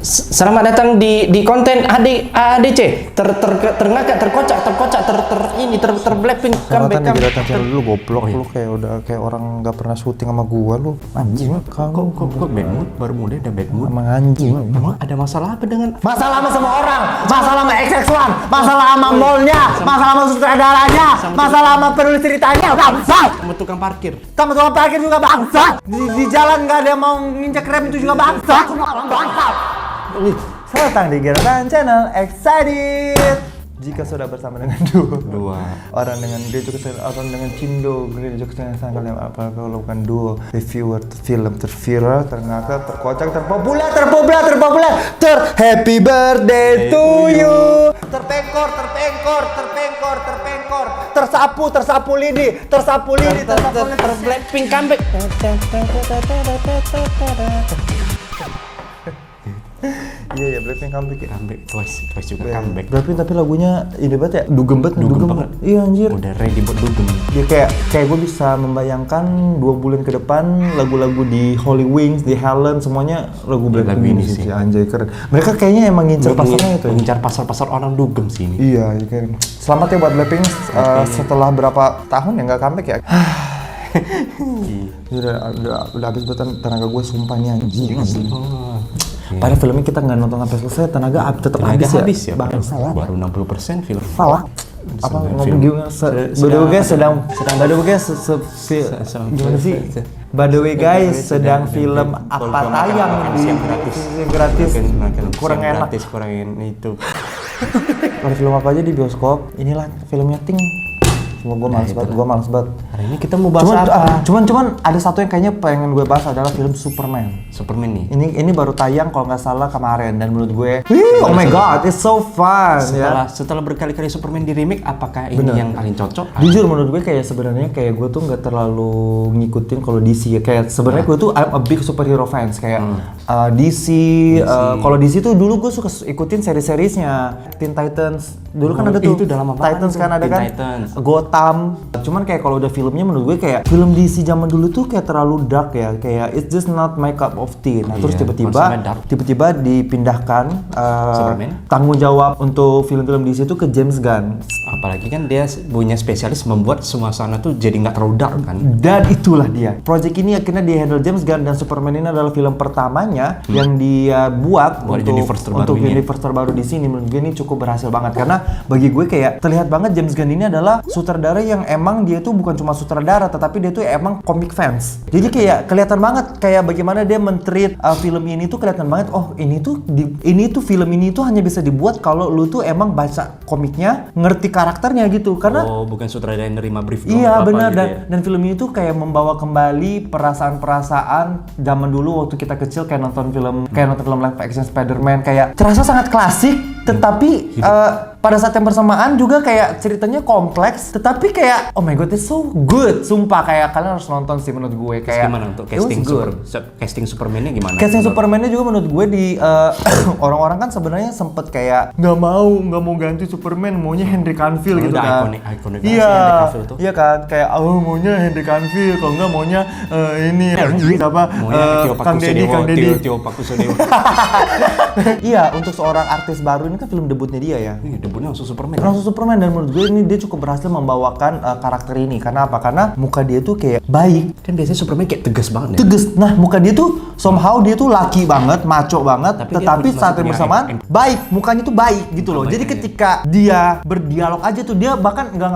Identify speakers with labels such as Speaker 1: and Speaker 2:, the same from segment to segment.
Speaker 1: Selamat datang di konten ADC. Terngakak, Blackpink comeback.
Speaker 2: Selamat datang channel dulu, goblok lu kayak orang nggak pernah syuting sama gua lu. Anjing kamu.
Speaker 1: Kok bad mood? Baru mulai udah bad mood.
Speaker 2: Emang anjing.
Speaker 1: Emang ada masalah apa dengan
Speaker 2: Masalah sama semua orang, masalah sama XX1, masalah sama mallnya, masalah sama sutradaranya, masalah sama penulis ceritanya, bangsa.
Speaker 1: sama tukang parkir?
Speaker 2: Sama tukang parkir juga bangsa. Di jalan nggak ada yang mau nginjek rem itu juga bangsa. Semua orang bangsa. Selamat datang di Geratan Channel Excited. Jika sudah bersama dengan dua orang dengan dia juga orang dengan Cindo, dia juga sangat kalian apa kalau bukan duo reviewer film terviral, ternakal, terkocak, terpopuler, happy birthday to you. Terpengkor, tersapu lidi.
Speaker 1: Blackpink comeback.
Speaker 2: Iya, Blackpink comeback ya.
Speaker 1: Twice juga comeback.
Speaker 2: Blackpink tapi lagunya ini banget ya, dugem banget. Iya anjir.
Speaker 1: Udah ready buat dugem.
Speaker 2: Dia kayak gue bisa membayangkan 2 bulan ke depan lagu-lagu di Holy Wings, di Helen semuanya lagu Blackpink
Speaker 1: ini sih.
Speaker 2: Anjay keren. Mereka kayaknya emang ngincer pasarnya itu.
Speaker 1: Ngincar pasar orang dugem sih ini.
Speaker 2: Iya, keren. Selamat ya buat Blackpink setelah berapa tahun ya nggak comeback ya. udah habis buat tenaga gue sumpah nih anjing. Padahal filmnya kita nggak nonton sampai selesai, tenaga tetap habis ya.
Speaker 1: Salah. Baru 60% film.
Speaker 2: Salah. Apa ngomong By the way guys, sedang film apa tayang di gratis. Kurang enak.
Speaker 1: Kurang itu.
Speaker 2: Kalau film apa aja di bioskop, inilah filmnya Ting. Cuma gue males banget.
Speaker 1: Hari ini kita mau bahas apa?
Speaker 2: Cuman ada satu yang kayaknya pengen gue bahas adalah film Superman nih. Ini baru tayang kalau nggak salah kemarin dan menurut gue, oh my god, it's so fun.
Speaker 1: Setelah berkali-kali Superman di remake, apakah ini yang paling cocok?
Speaker 2: Jujur menurut gue kayak sebenarnya kayak gue tuh nggak terlalu ngikutin kalau DC ya. Kayak sebenarnya gue tuh I'm a big superhero fans kayak DC. Kalau DC tuh dulu gue suka ikutin seri-serisnya Teen Titans. Dulu kan ada tuh
Speaker 1: itu udah lama banget.
Speaker 2: Titans kan ada kan. Gotham. Cuman kayak kalau udah filmnya menurut gue kayak film DC zaman dulu tuh kayak terlalu dark ya, kayak it's just not my cup of tea. Nah, terus tiba-tiba dipindahkan tanggung jawab untuk film-film DC itu ke James Gunn.
Speaker 1: Apalagi kan dia punya spesialis membuat suasana tuh jadi nggak terlalu dark kan.
Speaker 2: Dan itulah dia. Project ini akhirnya di handle James Gunn dan Superman ini adalah film pertamanya yang dia buat untuk universe terbaru di sini. Menurut gue ini cukup berhasil banget karena bagi gue kayak terlihat banget James Gunn ini adalah sutradara yang emang dia tuh bukan cuma sutradara tetapi dia tuh emang comic fans. Jadi kayak kelihatan banget kayak bagaimana dia men-treat film ini tuh kelihatan banget. Oh, ini tuh film ini tuh hanya bisa dibuat kalau lu tuh emang baca komiknya, ngerti karakternya gitu. Karena
Speaker 1: bukan sutradara yang nerima brief.
Speaker 2: Iya, benar gitu dan film ini tuh kayak membawa kembali perasaan-perasaan zaman dulu waktu kita kecil kayak nonton film live action Spider-Man kayak terasa sangat klasik tetapi pada saat yang bersamaan juga kayak ceritanya kompleks tetapi kayak oh my god it's so good, sumpah kayak kalian harus nonton sih menurut gue kayak.
Speaker 1: Gimana untuk casting Superman-nya gimana?
Speaker 2: Casting Superman-nya juga menurut gue di orang-orang kan sebenarnya sempet kayak nggak mau ganti Superman, maunya Henry Cavill gitu kan.
Speaker 1: Ikonik
Speaker 2: iya kan kayak maunya Henry Cavill, kalau nggak maunya ini apa Kang Deddy.
Speaker 1: Tio Pakusadewa.
Speaker 2: Iya, untuk seorang artis baru ini kan film debutnya dia ya.
Speaker 1: Debutnya langsung
Speaker 2: Superman dan menurut gue ini dia cukup berhasil membawakan karakter ini. Karena apa? Karena muka dia tuh kayak baik.
Speaker 1: Kan biasanya Superman kayak tegas banget ya.
Speaker 2: Nah, muka dia tuh somehow dia tuh laki banget, maco banget, tetapi saat yang bersamaan baik, mukanya tuh baik gitu loh. Jadi ketika dia berdialog aja tuh dia bahkan nggak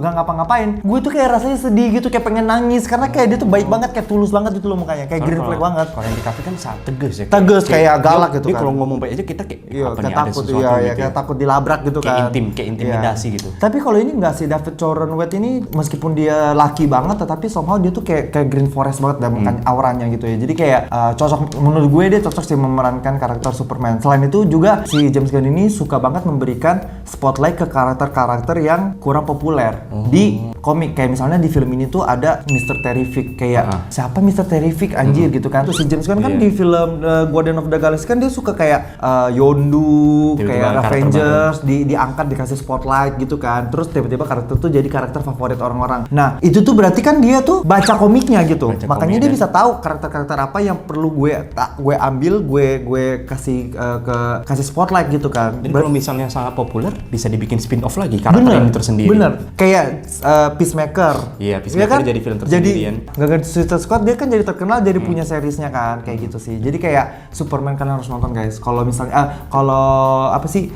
Speaker 2: ngapa-ngapain. Gue tuh kayak rasanya sedih gitu, kayak pengen nangis karena kayak dia tuh baik banget, kayak tulus banget gitu loh mukanya, kayak green flag banget.
Speaker 1: Kalau yang di kafe kan sangat tegas ya.
Speaker 2: Tegas kayak galak gitu kan.
Speaker 1: Dia kalau ngomong baik aja kita kayak apa nih, ada sesuatu
Speaker 2: gitu. Kayak takut dilabrak gitu kan.
Speaker 1: Kayak intimidasi gitu.
Speaker 2: Tapi kalau ini enggak sih, David Cornwell ini meskipun dia laki banget tetapi somehow dia tuh kayak Green Forest banget dan bukan auranya gitu ya. Jadi kayak cocok, menurut gue dia cocok sih memerankan karakter Superman. Selain itu juga si James Gunn ini suka banget memberikan spotlight ke karakter-karakter yang kurang populer di komik. Kayak misalnya di film ini tuh ada Mr. Terrific, kayak siapa Mr. Terrific anjir gitu kan. Terus si James Gunn kan di film Guardian of the Galaxy kan dia suka kayak Yondu, kayak Avengers diangkat, dikasih spotlight gitu kan. Terus tiba-tiba karakter tuh jadi karakter favorit orang-orang. Nah, itu tuh berarti kan dia tuh baca komiknya gitu. Makanya dia bisa tahu karakter-karakter apa yang perlu gue ambil, gue kasih spotlight gitu kan.
Speaker 1: Dan kalau misalnya sangat populer bisa dibikin spin-off lagi karakter ini tersendiri.
Speaker 2: Bener. Kayak Peacemaker.
Speaker 1: Iya, Peacemaker jadi film tersendiri kan.
Speaker 2: Jadi Suicide Squad dia kan jadi terkenal, jadi punya seriesnya kan, kayak gitu sih. Jadi kayak Superman kan harus nonton guys. Kalau misalnya kalau apa sih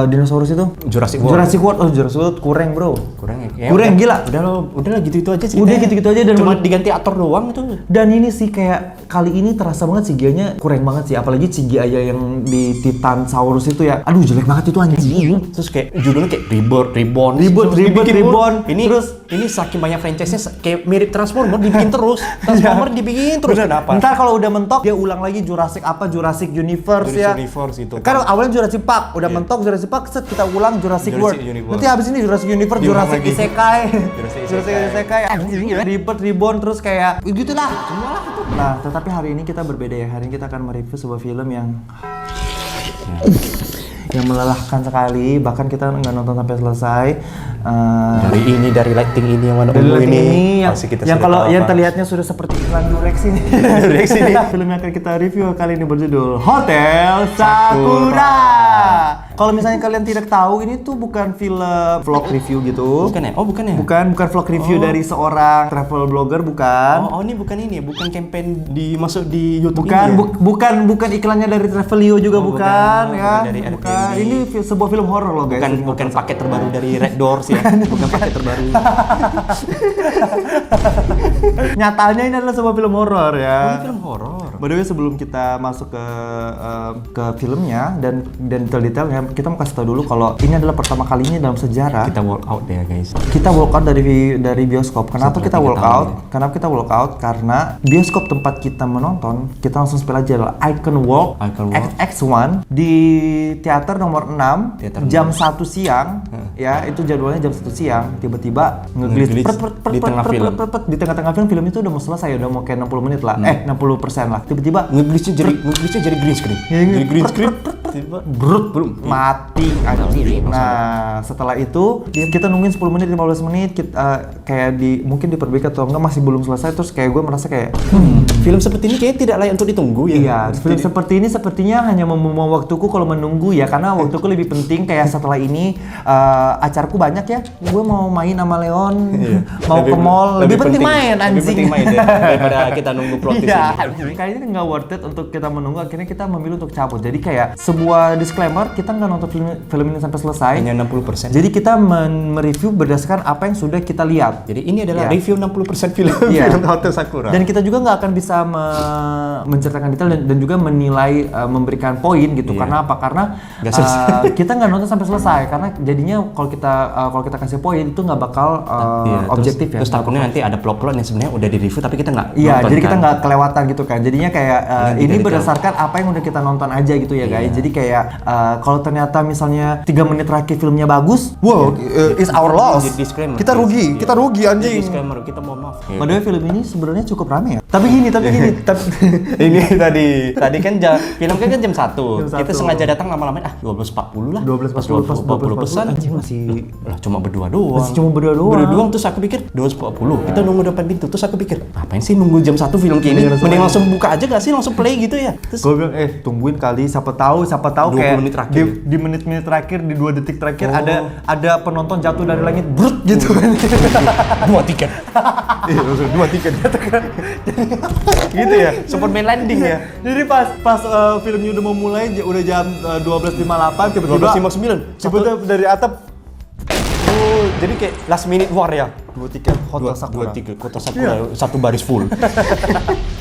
Speaker 2: dinosaurus itu?
Speaker 1: Jurassic World.
Speaker 2: Jurassic World kurang bro.
Speaker 1: Kurang ya.
Speaker 2: Kurang gila.
Speaker 1: Udah lah gitu-gitu aja ceritanya.
Speaker 2: Udah gitu-gitu aja dan
Speaker 1: cuma diganti aktor doang itu.
Speaker 2: Dan ini sih kayak kali ini terasa banget CGI-nya kurang banget sih, apalagi CGI yang di Titanosaurus itu ya. Aduh jelek banget itu anjing.
Speaker 1: Terus kayak judulnya kayak Reborn. Ini terus ini saking banyak franchise-nya kayak mirip Transformer dibikin terus. Kenapa?
Speaker 2: Ntar kalau udah mentok dia ulang lagi Jurassic Universe ya.
Speaker 1: Universe itu.
Speaker 2: Kan awalnya Jurassic Park, udah mentok Jurassic Park, set kita ulang Jurassic World. Nanti habis ini Jurassic Universe, Jurassic Isekai. Jurassic Isekai. Reborn terus kayak gitulah. Semualah itu. Nah, tetapi hari ini kita berbeda ya. Hari ini kita akan mereview sebuah film yang melelahkan sekali, bahkan kita nggak nonton sampai selesai.
Speaker 1: Dari lighting ini yang mana
Speaker 2: ungu ini yang kalau yang
Speaker 1: apa.
Speaker 2: terlihatnya sudah seperti iklan Durex ini. Film yang akan kita review kali ini berjudul Hotel Sakura. Kalau misalnya kalian tidak tahu, ini tuh bukan film vlog review gitu.
Speaker 1: Bukan ya? Oh, bukan ya?
Speaker 2: Bukan vlog review dari seorang travel blogger, bukan.
Speaker 1: Ini bukan campaign masuk di YouTube
Speaker 2: bukan,
Speaker 1: ini.
Speaker 2: Bukan iklannya dari Travelio juga, bukan ya.
Speaker 1: Dari
Speaker 2: bukan. Ini sebuah film horor loh guys.
Speaker 1: Bukan paket terbaru dari Red Doors ya. Bukan paket terbaru.
Speaker 2: Nyatanya ini adalah sebuah film horor ya.
Speaker 1: Ini film horor.
Speaker 2: By the way, sebelum kita masuk ke filmnya dan detail-detailnya, kita mau kasih tahu dulu kalau ini adalah pertama kalinya dalam sejarah
Speaker 1: kita walk out ya guys.
Speaker 2: Kita walk out dari bioskop. Kenapa kita walk out? Kenapa kita walk out? Karena bioskop tempat kita menonton, kita langsung spill aja adalah Icon Walk X1 di teater nomor 6 jam 1 siang. Ya, itu jadwalnya jam 1 siang. Tiba-tiba ngeglitch
Speaker 1: di tengah film.
Speaker 2: Di tengah-tengah film itu udah mau selesai, udah mau kayak 60 menit lah. 60% lah. Tiba-tiba
Speaker 1: ngeglitchnya jadi green screen. Jadi green screen.
Speaker 2: Belum mati anjing. Nah, setelah itu kita nungguin 10 menit 15 menit kayak mungkin diperbaiki atau enggak, masih belum selesai. Terus kayak gue merasa kayak
Speaker 1: film seperti ini kayaknya tidak layak untuk ditunggu ya.
Speaker 2: Iya, film seperti ini sepertinya hanya membuang waktuku kalau menunggu ya, karena waktuku lebih penting. Kayak setelah ini acarku banyak ya. Gue mau main sama Leon, mau ke mall. Lebih penting main anjing.
Speaker 1: Lebih penting main ya, daripada kita nunggu plot twist ini.
Speaker 2: Kayaknya nggak worth it untuk kita menunggu. Akhirnya kita memilih untuk cabut. Jadi kayak sebuah disclaimer, kita nggak nonton film ini sampai selesai.
Speaker 1: Hanya 60%.
Speaker 2: Jadi kita mereview berdasarkan apa yang sudah kita lihat.
Speaker 1: Jadi ini adalah review 60% film Hotel Sakura.
Speaker 2: Dan kita juga nggak akan bisa menceritakan detail dan juga menilai, memberikan poin gitu. Karena apa? Karena kita nggak nonton sampai selesai. Karena jadinya kalau kita kasih poin itu nggak bakal objektif ya.
Speaker 1: Terus takutnya nanti ada plot-plot yang sebenarnya udah di review tapi kita nggak.
Speaker 2: Iya, jadi kita nggak kelewatan gitu kan. Jadinya kayak ini berdasarkan apa yang udah kita nonton aja gitu ya guys. Jadi kayak kalau ternyata misalnya 3 menit terakhir filmnya bagus, wow, it's our loss. Kita rugi anjing.
Speaker 1: Disclaimer, kita mohon maaf.
Speaker 2: Padahal film ini sebenarnya cukup rame ya. Tapi gini.
Speaker 1: Ini tadi kan film kan jam 1. Kita sengaja datang lama-lama 12.40 lah. 12.40
Speaker 2: anjing masih
Speaker 1: cuma berdua doang. Terus aku pikir 12.40. Kita nunggu depan pintu. Terus aku pikir, ngapain sih nunggu jam 1 film kayak ini? Mending langsung buka aja gak sih? Langsung play gitu ya. Terus
Speaker 2: gue bilang, tungguin kali, siapa tahu kayak
Speaker 1: menit terakhir.
Speaker 2: Di menit-menit terakhir, di 2 detik terakhir ada penonton jatuh dari langit brut gitu kan.
Speaker 1: 2 tiket.
Speaker 2: Iya, 2 tiket jatuh kan. Gitu ya.
Speaker 1: Superman landing ya.
Speaker 2: Jadi pas filmnya udah mau mulai, udah jam 12.58 tiba-tiba
Speaker 1: 12.59.
Speaker 2: Dari atap.
Speaker 1: Jadi kayak last minute war ya.
Speaker 2: 2 tiket Hotel Sakura.
Speaker 1: 2 tiket Hotel Sakura, satu baris full.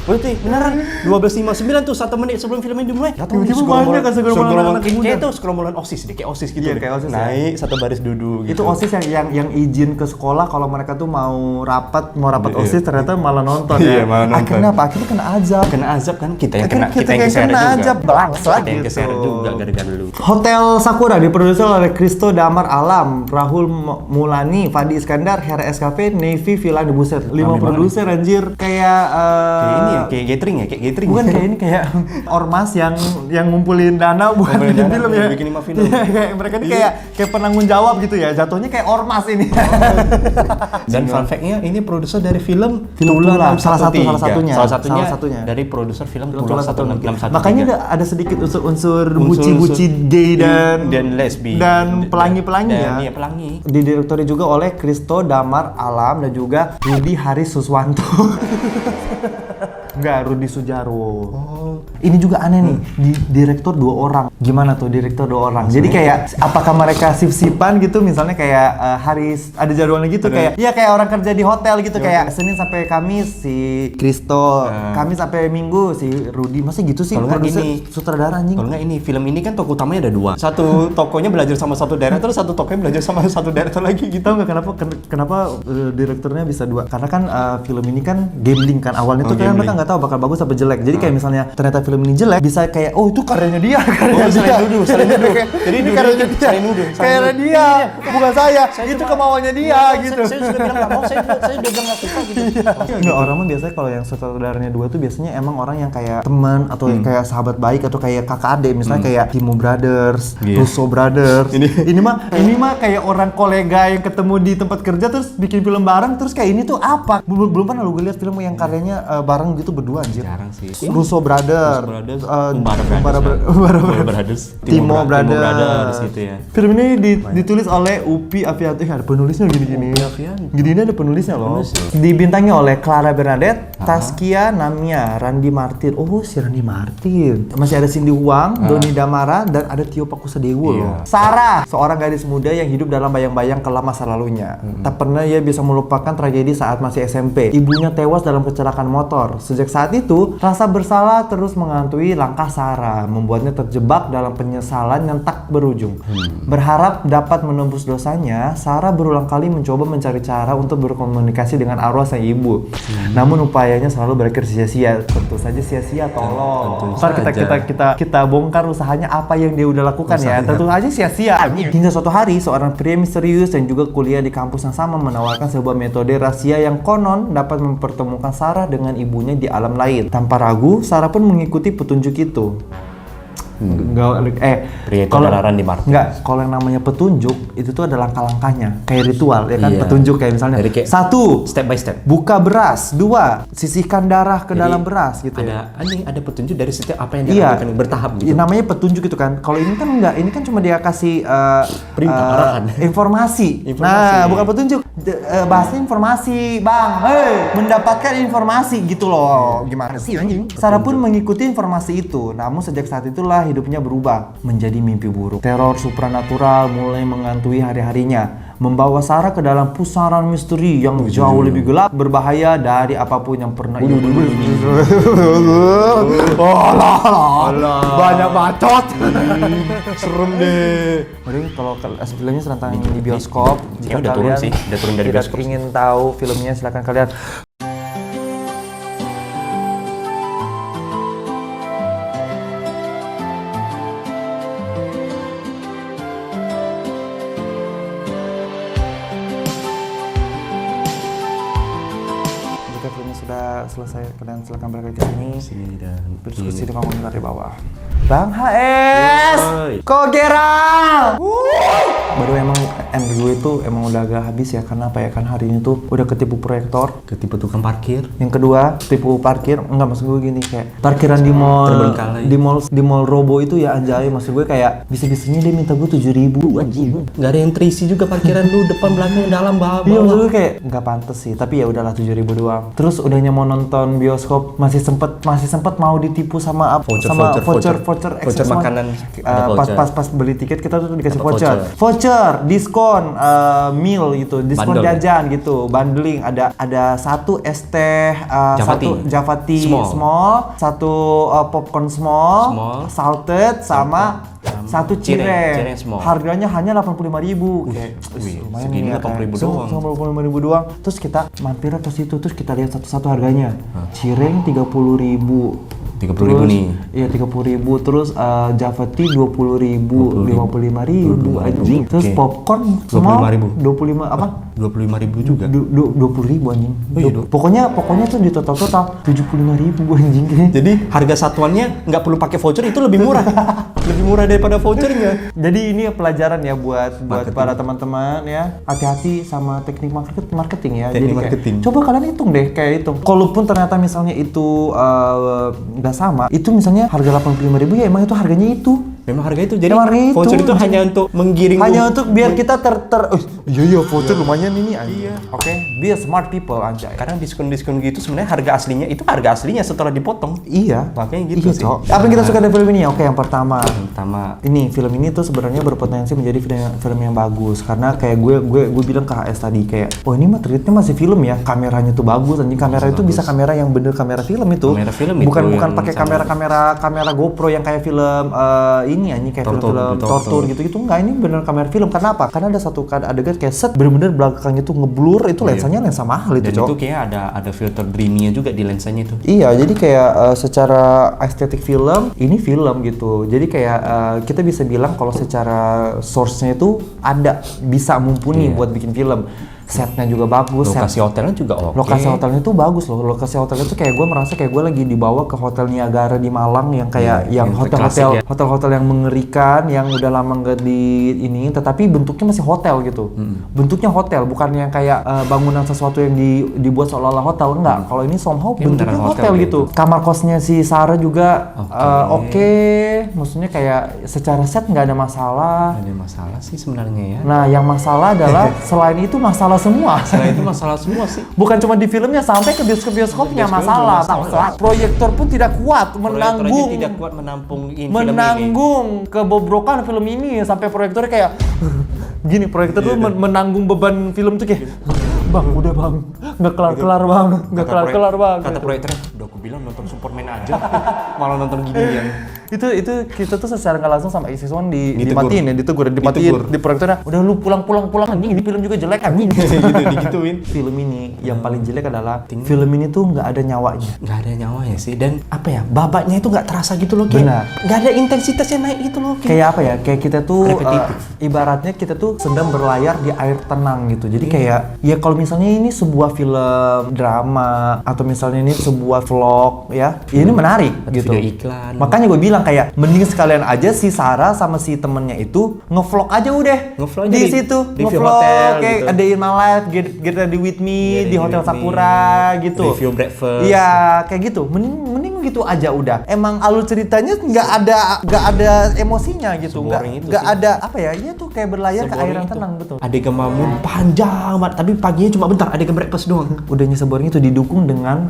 Speaker 1: Berarti beneran 12.59 tuh 1 menit sebelum filmnya dimulai.
Speaker 2: Tiba-tiba banyak kan segerombolan anak muda.
Speaker 1: Kayak itu segerombolan OSIS deh, kayak OSIS gitu.
Speaker 2: Iya, kayak OSIS.
Speaker 1: Naik satu baris duduk gitu.
Speaker 2: Itu OSIS yang izin ke sekolah kalau mereka tuh mau rapat OSIS, ternyata malah nonton ya.
Speaker 1: Iya, malah nonton.
Speaker 2: Akhirnya apa? Akhirnya kena azab.
Speaker 1: Kena azab kan kita yang kena
Speaker 2: azab bangsat
Speaker 1: yang
Speaker 2: gitu.
Speaker 1: keseret juga gara-gara dulu.
Speaker 2: Hotel Sakura diproduksi oleh Christo Damar Alam, Rahul Mulani, Fadi Iskandar, Hera SKP, Navy Vilani. Buset, 5 produser anjir. Kayak
Speaker 1: ini ya kayak gathering ya, kayak gathering.
Speaker 2: Bukan kayak ini, kayak ormas yang ngumpulin dana buat bikin film ya.
Speaker 1: Bikin 5 film.
Speaker 2: Kayak mereka ini kayak penanggung jawab gitu ya. Jatuhnya kayak ormas ini.
Speaker 1: Dan fun fact-nya ini produser dari film
Speaker 2: Tulan, salah
Speaker 1: satunya dari produser film Tulan 1613.
Speaker 2: Makanya ada sedikit unsur buci-buci gay dan
Speaker 1: lesbi
Speaker 2: dan pelangi-pelangi ya.
Speaker 1: Iya, pelangi.
Speaker 2: Didirektori juga oleh Christo Damar Alam dan juga Rudi Haris Suswanto. Enggak, Rudi Sudjarwo. Ini juga aneh nih, direktur 2 orang. Gimana tuh direktur 2 orang? Jadi kayak apakah mereka sip-sipan gitu, misalnya kayak Haris ada jadwalnya gitu, kayak ya kayak orang kerja di hotel gitu, kayak Senin sampai Kamis si Christo, Kamis sampai Minggu si Rudi. Masa gitu sih?
Speaker 1: Kalau nggak ini
Speaker 2: sutradara anjing.
Speaker 1: Kalau nggak ini film ini kan toko utamanya ada 2. Satu tokonya belajar sama satu director, satu tokonya belajar sama satu director lagi gitu.
Speaker 2: Tahu nggak kenapa direkturnya bisa 2? Karena kan film ini kan gambling kan awalnya tuh kan mereka nggak tahu bakal bagus apa jelek. Jadi kayak misalnya ternyata film ini jelek, bisa kayak oh itu karyanya dia,
Speaker 1: saling nuduh.
Speaker 2: Jadi ini karyanya dia,
Speaker 1: saling nuduh.
Speaker 2: Karyanya dia, bukan saya. Itu kemauannya dia gitu.
Speaker 1: Saya sudah bilang nggak mau, saya udah bilang nggak suka gitu.
Speaker 2: Nggak, orang mah biasanya kalau yang sutradaranya 2 tuh biasanya emang orang yang kayak teman atau yang kayak sahabat baik atau kayak kakak adik, misalnya kayak Timo Brothers, Russo Brothers. Ini mah kayak orang kolega yang ketemu di tempat kerja terus bikin film bareng, terus kayak ini tuh apa? Belum pernah lu lihat film yang karyanya bareng gitu berdua anjir.
Speaker 1: Jarang sih.
Speaker 2: Russo Brothers,
Speaker 1: Umbara Brothers,
Speaker 2: Timo Brothers
Speaker 1: gitu ya.
Speaker 2: Film ini ditulis oleh Upi Afianti. Ada penulisnya gini-gini. Gini ada penulisnya loh. Dibintangi oleh Clara Bernadette, Taskia Namia, Randy Martin. Oh, si Randy Martin. Masih ada Cindy Huang, Doni Damara, dan ada Tio Pakusadewo loh. Sarah, seorang gadis muda yang hidup dalam bayang-bayang kelam masa lalunya. Tak pernah ia bisa melupakan tragedi saat masih SMP. Ibunya tewas dalam kecelakaan motor. Sejak saat itu, rasa bersalah terus menghantui langkah Sarah, membuatnya terjebak dalam penyesalan yang tak berujung. Berharap dapat menembus dosanya, Sarah berulang kali mencoba mencari cara untuk berkomunikasi dengan arwah sang ibu. Namun upayanya selalu berakhir sia-sia. Tentu saja sia-sia, tolong. Ntar kita bongkar usahanya apa yang dia udah lakukan ya. Tentu aja sia-sia. Hingga suatu hari, seorang pria misterius yang juga kuliah di kampus yang sama menawarkan sebuah metode rahasia yang konon dapat mempertemukan Sarah dengan ibunya di alam lain. Tanpa ragu, Sarah pun mengikuti petunjuk itu. Kalau yang namanya petunjuk itu tuh ada langkah-langkahnya, kayak ritual ya kan. Petunjuk kayak misalnya satu,
Speaker 1: step by step,
Speaker 2: buka beras. 2, sisihkan darah ke dalam beras gitu.
Speaker 1: Ada petunjuk dari setiap apa yang dia lakukan bertahap gitu.
Speaker 2: Namanya petunjuk gitu kan. Kalau ini kan enggak, ini kan cuma dia kasih
Speaker 1: perintah, arahan,
Speaker 2: informasi. Nah, bukan petunjuk. Bahasnya informasi, Bang. Mendapatkan informasi gitu loh. Gimana sih anjing? Sarah pun mengikuti informasi itu. Namun sejak saat itulah hidupnya berubah menjadi mimpi buruk. Teror supranatural mulai menghantui hari-harinya, membawa Sarah ke dalam pusaran misteri yang jauh lebih gelap, berbahaya dari apapun yang pernah ia banyak bacot.
Speaker 1: Serem deh.
Speaker 2: Mending kalau filmnya sedang tayang di bioskop, jika
Speaker 1: udah turun dari bioskop.
Speaker 2: Ingin tahu filmnya silakan kalian. Selesai, kalian silakan balik ke sini dan berdiskusi dengan komentar di bawah. Bang HS, kok Gerald? Baru emang gue itu emang udah agak habis ya, karena apa ya, kan hari ini tuh udah ketipu proyektor,
Speaker 1: ketipu tukang parkir.
Speaker 2: Yang kedua, tipu parkir. Enggak, maksud gue gini, kayak parkiran di mall, di mall Robo itu ya anjay, maksud gue kayak bisa-bisanya dia minta gue 7.000 anjing.
Speaker 1: Nggak ada yang terisi juga parkiran lu, depan, belakang, dalam, bawah.
Speaker 2: Iya, maksud gue kayak nggak pantas sih, tapi ya udahlah 7.000 doang. Terus udahnya mau nonton bioskop masih sempet mau ditipu sama
Speaker 1: voucher makanan.
Speaker 2: Pas beli tiket kita tuh dikasih voucher diskon meal gitu, diskon jajan gitu, bundling. Ada satu es teh, satu Javati small, satu popcorn small, salted sama satu cireng.
Speaker 1: small.
Speaker 2: Harganya hanya 85.000. Kayak lumayan
Speaker 1: segini
Speaker 2: nih ya,
Speaker 1: 85.000 doang.
Speaker 2: 85.000 doang. Terus kita mampir ke situ, terus kita lihat satu-satu harganya. Cireng 30.000.
Speaker 1: 30.000 nih.
Speaker 2: Iya 30.000. Terus Java Tea 20.000, 55.000 anjing. Terus popcorn semua 25 apa?
Speaker 1: 25.000 juga.
Speaker 2: 20.000 anjing.
Speaker 1: Oh, iya,
Speaker 2: Pokoknya tuh di total 75.000 anjing.
Speaker 1: Jadi harga satuannya nggak perlu pakai voucher, itu lebih murah. Lebih murah daripada vouchernya.
Speaker 2: Jadi ini pelajaran ya buat para teman-teman ya. Hati-hati sama teknik marketing ya.
Speaker 1: Teknik
Speaker 2: Jadi
Speaker 1: marketing.
Speaker 2: Coba kalian hitung deh kayak hitung. Kalaupun ternyata misalnya itu nggak sama, itu misalnya harga 85.000 ya emang itu harganya itu.
Speaker 1: Memang harga itu. Jadi
Speaker 2: itu,
Speaker 1: voucher itu hanya untuk menggiring.
Speaker 2: Hanya untuk biar kita iya voucher lumayan ini anjay. Iya. Oke, be a smart people anjay.
Speaker 1: Karena diskon-diskon gitu sebenarnya harga aslinya setelah dipotong.
Speaker 2: Iya.
Speaker 1: Makanya gitu sih.
Speaker 2: Apa yang kita suka dari film ini? Oke, yang pertama.
Speaker 1: Ini
Speaker 2: film ini tuh sebenarnya berpotensi menjadi film yang bagus karena kayak gue bilang ke HS tadi kayak ini mah treatnya masih film ya. Kameranya tuh bagus anjing. Kamera itu bisa kamera yang bener kamera film itu. Bukan pakai kamera GoPro yang kayak film ini anjing kayak film tortur gitu enggak, ini bener kamera film. Kenapa? Karena ada satu adegan kayak set bener-bener belakangnya tuh ngeblur, itu lensanya lensa mahal itu,
Speaker 1: Dan itu kayak ada filter dreamy-nya juga di lensanya itu.
Speaker 2: Iya, jadi kayak secara estetik film, ini film gitu. Jadi kayak kita bisa bilang kalau secara source-nya itu ada, bisa mumpuni buat bikin film. Setnya juga bagus,
Speaker 1: lokasi hotelnya juga oke.
Speaker 2: Lokasi hotelnya tuh bagus loh. Lokasi hotelnya tuh kayak gue merasa kayak gue lagi dibawa ke Hotel Niagara di Malang yang kayak yang hotel-hotel yang mengerikan, yang udah lama nggak di ini, tetapi bentuknya masih hotel gitu. Bentuknya hotel, bukan yang kayak bangunan sesuatu yang dibuat seolah-olah hotel, enggak. Kalau ini somehow bentuknya hotel gitu. Kamar kosnya si Sarah juga oke. Maksudnya kayak secara set nggak ada masalah.
Speaker 1: Nggak ada masalah sih sebenarnya ya.
Speaker 2: Nah, yang masalah adalah selain itu masalah semua.
Speaker 1: Selain itu masalah semua sih.
Speaker 2: Bukan cuma di filmnya, sampai ke bioskopnya masalah. Proyektor pun tidak kuat
Speaker 1: menampung
Speaker 2: kebobrokan film ini, sampai proyektornya kayak gini. Proyektor tuh menanggung beban film tuh kayak bang, udah bang, nggak kelar-kelar bang, nggak kelar-kelar bang.
Speaker 1: Kata proyektornya, udah aku bilang nonton Superman aja, malah nonton ginian.
Speaker 2: itu kita tuh secara nggak langsung sama Isi-Son dimatiin ya, dimatiin di proyektornya. Udah lu pulang anjing, ini film juga jelek anjing.
Speaker 1: digituin.
Speaker 2: Film ini yang paling jelek adalah film ini tuh nggak ada nyawanya.
Speaker 1: Nggak ada nyawanya sih, dan apa ya, babaknya itu nggak terasa gitu loh. Nggak ada intensitasnya naik gitu loh.
Speaker 2: Kayak apa ya, kayak kita tuh ibaratnya kita tuh sedang berlayar di air tenang gitu. Jadi kayak ya kalau misalnya ini sebuah film drama atau misalnya ini sebuah vlog ya, ini menarik gitu.
Speaker 1: Video iklan.
Speaker 2: Makanya gue bilang kayak mending sekalian aja si Sarah sama si temennya itu ngevlog aja udah.
Speaker 1: Ngevlog
Speaker 2: di situ, ngevlog kayak
Speaker 1: gitu.
Speaker 2: A Day in My Life, Get Ready With Me di Hotel Sakura gitu.
Speaker 1: Review breakfast.
Speaker 2: Iya, kayak gitu. Mending gitu aja udah. Emang alur ceritanya nggak ada emosinya gitu. Nggak ada apa ya? Iya tuh kayak berlayar ke air yang tenang, betul.
Speaker 1: Adegan Mamun panjang banget, tapi paginya cuma bentar, adegan breakfast doang.
Speaker 2: Udahnya seboring itu didukung dengan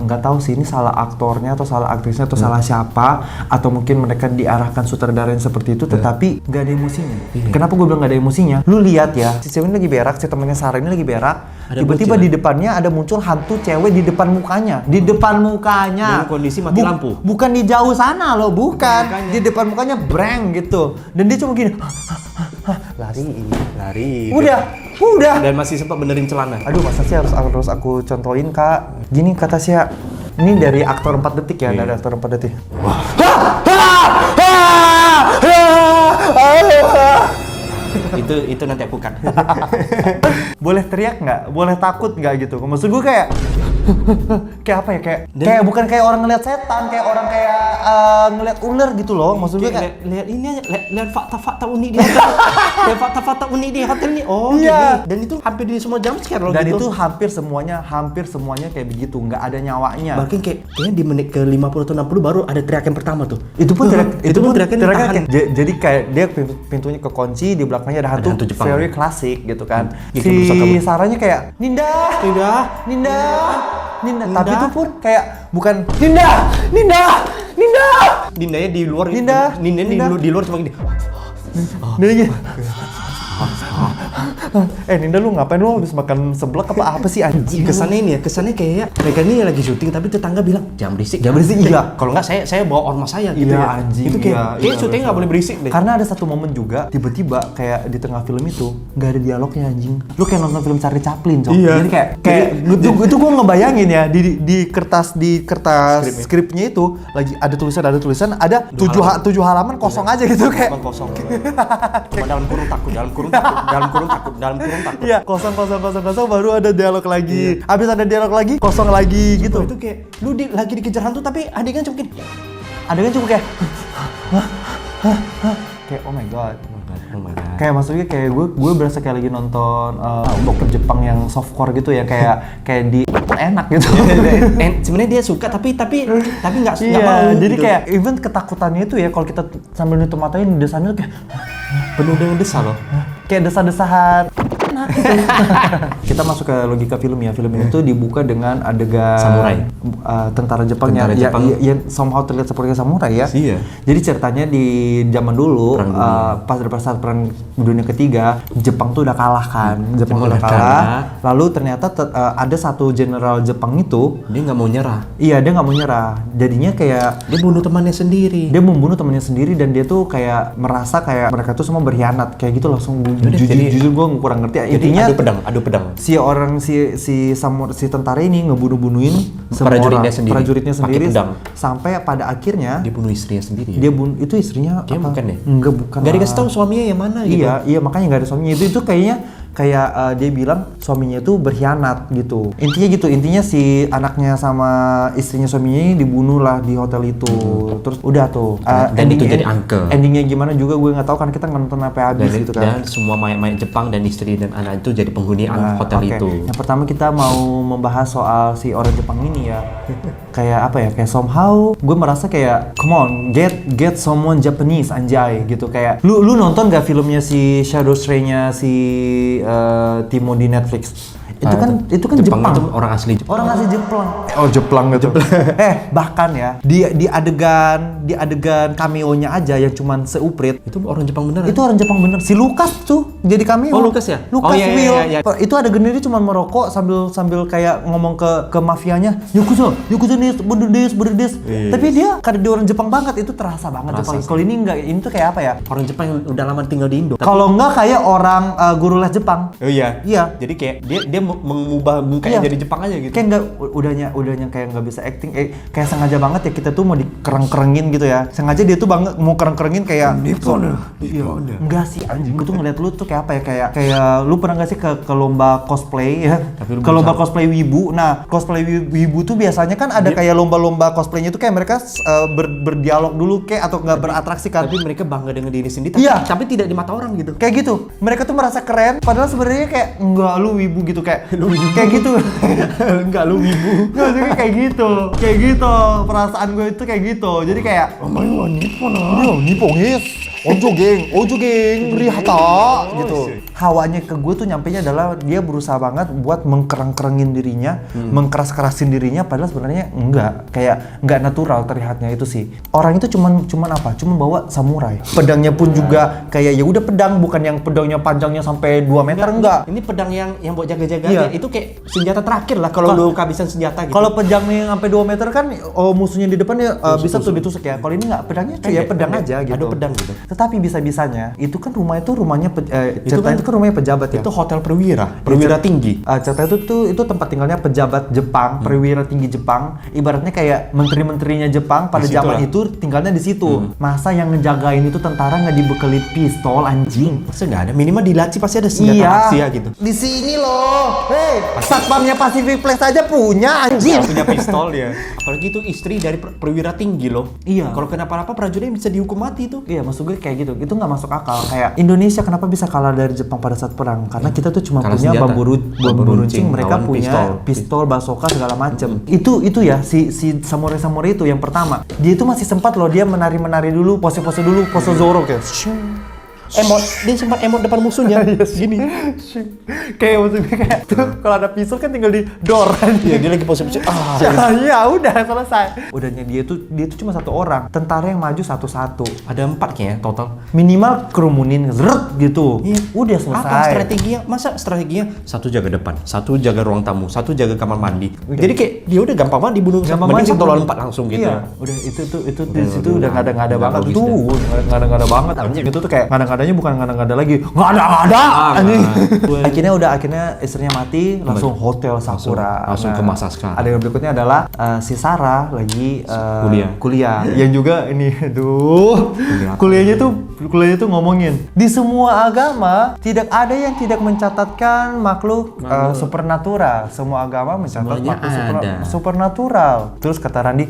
Speaker 2: nggak tahu sih ini salah aktornya atau salah aktrisnya atau salah siapa, atau mungkin mereka diarahkan sutradara yang seperti itu, tetapi nggak ada emosinya. Kenapa gue bilang nggak ada emosinya? Lu lihat ya, si cewek ini lagi berak, si temannya Sarah ini lagi berak, tiba-tiba di depannya ada muncul hantu cewek di depan mukanya.
Speaker 1: Dengan kondisi mati lampu.
Speaker 2: Bukan di jauh sana loh, bukan. Di depan mukanya breng gitu. Dan dia cuma gini, lari. Udah.
Speaker 1: Dan masih sempat benerin celana.
Speaker 2: Aduh, masa sih harus aku contohin, Kak. Gini kata Sia. Ini dari aktor 4 detik ya, dari aktor 4 detik.
Speaker 1: Itu nanti aku kan.
Speaker 2: Boleh teriak nggak? Boleh takut nggak gitu? Maksud gue kayak kayak apa ya? Kayak bukan kayak orang ngeliat setan, kayak orang kayak ngeliat ular gitu loh. Maksud gue kayak
Speaker 1: lihat ini aja, lihat fakta-fakta unik di hotel. Lihat fakta-fakta unik di hotel nih. Oh,
Speaker 2: iya.
Speaker 1: Dan itu hampir di semua jump scare loh.
Speaker 2: Dan
Speaker 1: gitu.
Speaker 2: itu hampir semuanya kayak begitu, nggak ada nyawanya.
Speaker 1: Bahkan kayaknya di menit ke 50 atau 60 baru ada teriakan pertama tuh.
Speaker 2: Itu pun
Speaker 1: teriakan.
Speaker 2: Jadi kayak dia pintunya kekunci, di belakangnya ada hantu
Speaker 1: Jepang.
Speaker 2: Very classic gitu kan.
Speaker 1: Si
Speaker 2: Sarahnya kayak Ninda. Tapi itu pun kayak bukan Ninda.
Speaker 1: Nindanya di luar. Nindanya di luar cuma gini.
Speaker 2: Dia gini. Ninda lu ngapain, lu habis makan seblak apa sih anjing?
Speaker 1: Kesannya ini ya, kesannya kayak mereka ini lagi syuting tapi tetangga bilang jangan berisik.
Speaker 2: Iya.
Speaker 1: Kalau nggak saya bawa ormas saya gitu
Speaker 2: Iya,
Speaker 1: ya.
Speaker 2: anjing.
Speaker 1: Itu kayak syuting nggak boleh berisik deh.
Speaker 2: Karena ada satu momen juga tiba-tiba kayak di tengah film itu nggak ada dialognya anjing. Lu kayak nonton film Charlie Chaplin, Cok.
Speaker 1: Iya.
Speaker 2: Jadi kayak itu gue ngebayangin ya di kertas skripnya itu lagi ada tulisan ada 7 halaman kosong aja gitu kayak
Speaker 1: kosong. Cuma dalam kurung takut.
Speaker 2: Iya, kosong baru ada dialog lagi. Habis ada dialog lagi, kosong lagi gitu.
Speaker 1: Itu kayak lu lagi dikejar hantu tapi adegan cuma
Speaker 2: kayak kayak oh my god. Kayak maksudnya kayak gue berasa kayak lagi nonton bokep Jepang yang softcore gitu ya, kayak di enak gitu.
Speaker 1: Sebenarnya dia suka tapi nggak
Speaker 2: iya,
Speaker 1: mau.
Speaker 2: Jadi
Speaker 1: gitu.
Speaker 2: kayak even ketakutannya itu ya kalau kita sambil nutup matanya desanya kayak
Speaker 1: penuh dengan desa loh.
Speaker 2: Kayak desa-desahan. Kita masuk ke logika film ya. Film ini tuh dibuka dengan adegan
Speaker 1: samurai.
Speaker 2: Tentara Jepangnya yang somehow terlihat seperti samurai ya.
Speaker 1: Iya.
Speaker 2: Jadi ceritanya di zaman dulu pas saat perang dunia ketiga, Jepang tuh udah kalah kan. Jepang udah kalah. Lalu ternyata ada satu jenderal Jepang itu
Speaker 1: dia nggak mau nyerah.
Speaker 2: Iya, dia nggak mau nyerah. Jadinya kayak
Speaker 1: dia bunuh temannya sendiri.
Speaker 2: Dia membunuh temannya sendiri dan dia tuh kayak merasa kayak mereka tuh semua berkhianat kayak gitu langsung. Jujur gue kurang ngerti. Intinya
Speaker 1: adu pedang.
Speaker 2: Si tentara ini ngebunuhin prajuritnya sendiri sampai pada akhirnya
Speaker 1: dia bunuh istrinya sendiri.
Speaker 2: Itu istrinya
Speaker 1: dia
Speaker 2: apa?
Speaker 1: Bukan ya?
Speaker 2: Bukan.
Speaker 1: Gak dikasih tahu suaminya yang mana gitu.
Speaker 2: Iya makanya nggak ada suaminya. Itu kayaknya dia bilang suaminya itu berkhianat gitu. Intinya si anaknya sama istrinya suaminya ini dibunuh lah di hotel itu. Terus udah tuh.
Speaker 1: Dan itu jadi angke.
Speaker 2: Endingnya gimana juga gue nggak tahu kan, kita nggak nonton sampai habis gitu kan.
Speaker 1: Dan semua mayat-mayat Jepang dan istri dan anak itu jadi penghuni hotel itu.
Speaker 2: Yang pertama kita mau membahas soal si orang Jepang ini ya. Kayak apa ya? Kayak somehow gue merasa kayak come on, get someone Japanese anjay gitu. Kayak lu nonton gak filmnya si Shadow Stray-nya si Timo di Netflix? Itu kan Jepang.
Speaker 1: Itu orang asli Jepang.
Speaker 2: Orang asli Jepang. Oh, Jepang gitu. Bahkan ya di adegan cameo-nya aja yang cuman seuprit,
Speaker 1: itu orang Jepang beneran.
Speaker 2: Itu orang Jepang bener. Si Lucas tuh jadi cameo.
Speaker 1: Oh, Lucas ya?
Speaker 2: Lucas Will.
Speaker 1: Iya.
Speaker 2: Itu adegan dia cuma merokok sambil kayak ngomong ke mafianya, Yakuza nis, berdis. Tapi dia karena dia orang Jepang banget, itu terasa banget Jepang. Kalau ini enggak, ini tuh kayak apa ya?
Speaker 1: Orang Jepang yang udah lama tinggal di Indo.
Speaker 2: Kalau enggak kayak orang guru les Jepang.
Speaker 1: Oh iya.
Speaker 2: Iya.
Speaker 1: Jadi kayak dia mengubah mukanya jadi Jepang aja gitu.
Speaker 2: Kayak nggak udahnya kayak nggak bisa acting, kayak sengaja banget ya kita tuh mau dikereng-kerengin gitu ya. Sengaja dia tuh banget mau kereng-kerengin kayak
Speaker 1: Nippon.
Speaker 2: Enggak sih anjing, gue tuh ngeliat lu tuh kayak apa ya, kayak lu pernah nggak sih ke lomba cosplay ya? Ke lomba cosplay wibu. Nah, cosplay wibu tuh biasanya kan ada kayak lomba-lomba cosplaynya tuh kayak mereka berdialog dulu kayak atau nggak beratraksi kan.
Speaker 1: Tapi mereka bangga dengan diri sendiri tapi tidak di mata orang gitu.
Speaker 2: Kayak gitu. Mereka tuh merasa keren padahal sebenarnya kayak enggak, lu wibu gitu kayak kayak gitu.
Speaker 1: Enggak, lu wibu.
Speaker 2: Nggak, jadi kayak gitu perasaan gue itu kayak gitu. Jadi kayak Nippon Ojo geng Rihata gitu. Hawanya ke gue tuh nyampenya adalah dia berusaha banget buat mengkereng-kerengin dirinya, mengkeras-kerasin dirinya padahal sebenarnya kayak enggak natural terlihatnya itu sih. Orang itu cuman apa? Cuman bawa samurai. Pedangnya pun juga kayak ya udah pedang, bukan yang pedangnya panjangnya sampai 2 meter enggak.
Speaker 1: Ini pedang yang buat jaga-jaga aja. Itu kayak senjata terakhir lah kalau lu kehabisan senjata gitu.
Speaker 2: Kalau pedangnya yang sampai 2 meter kan musuhnya di depan ya bisa tuh ditusuk ya. Kalau ini enggak, pedangnya cuy ya pedang aja gitu.
Speaker 1: Ada pedang gitu.
Speaker 2: Tetapi bisa-bisanya itu kan rumahnya ceritanya itu kan rumahnya pejabat ya.
Speaker 1: Itu hotel perwira tinggi.
Speaker 2: Cerita itu tempat tinggalnya pejabat Jepang, perwira tinggi Jepang. Ibaratnya kayak menteri-menterinya Jepang pada zaman itu tinggalnya di situ. Masa yang ngejagain itu tentara nggak dibekali pistol anjing?
Speaker 1: Masa nggak ada? Minimal di laci pasti ada senjata rahasia gitu.
Speaker 2: Di sini loh. Satpamnya Pacific Place aja punya anjing.
Speaker 1: Punya pistol ya. Apalagi itu istri dari perwira tinggi loh.
Speaker 2: Iya.
Speaker 1: Kalau kenapa-napa prajuritnya bisa dihukum mati itu.
Speaker 2: Iya, maksud gue kayak gitu. Itu nggak masuk akal. Kayak Indonesia kenapa bisa kalah dari Jepang pada saat perang? Karena kita tuh cuma punya bambu runcing, mereka punya pistol, bazooka segala macem. Itu ya si samurai itu yang pertama. Dia itu masih sempat loh dia menari dulu, pose dulu, pose Zoro kayak.
Speaker 1: Emot, dia sempat emot depan musuhnya. Gini.
Speaker 2: Kayak maksudnya kayak tuh kalau ada pistol kan tinggal di door kan.
Speaker 1: Iya, dia lagi posisi.
Speaker 2: Ya udah selesai. Udahnya dia tuh cuma satu orang. Tentara yang maju satu-satu.
Speaker 1: Ada 4 kayaknya total.
Speaker 2: Minimal kerumunin zret gitu.
Speaker 1: Iya.
Speaker 2: Udah selesai.
Speaker 1: Apa strateginya? Masa strateginya satu jaga depan, satu jaga ruang tamu, satu jaga kamar mandi. Jadi kayak dia udah gampang banget dibunuh. Mending satu lawan 4 langsung gitu.
Speaker 2: Iya. Udah itu di situ udah ngada-ngada banget tuh. Ngada-ngada banget anjing. Itu tuh kayak ngada-ngadanya bukan ngada-ngada lagi. Ngada-ngada anjing. Akhirnya istrinya mati, langsung hotel Sakura.
Speaker 1: Langsung ke Masaska.
Speaker 2: Ada yang berikutnya adalah si Sarah lagi kuliah. Yang juga ini kuliahnya tuh ngomongin di semua agama tidak ada yang tidak mencatatkan makhluk supernatural. Semua agama mencatat makhluk supernatural. Terus kata Randi,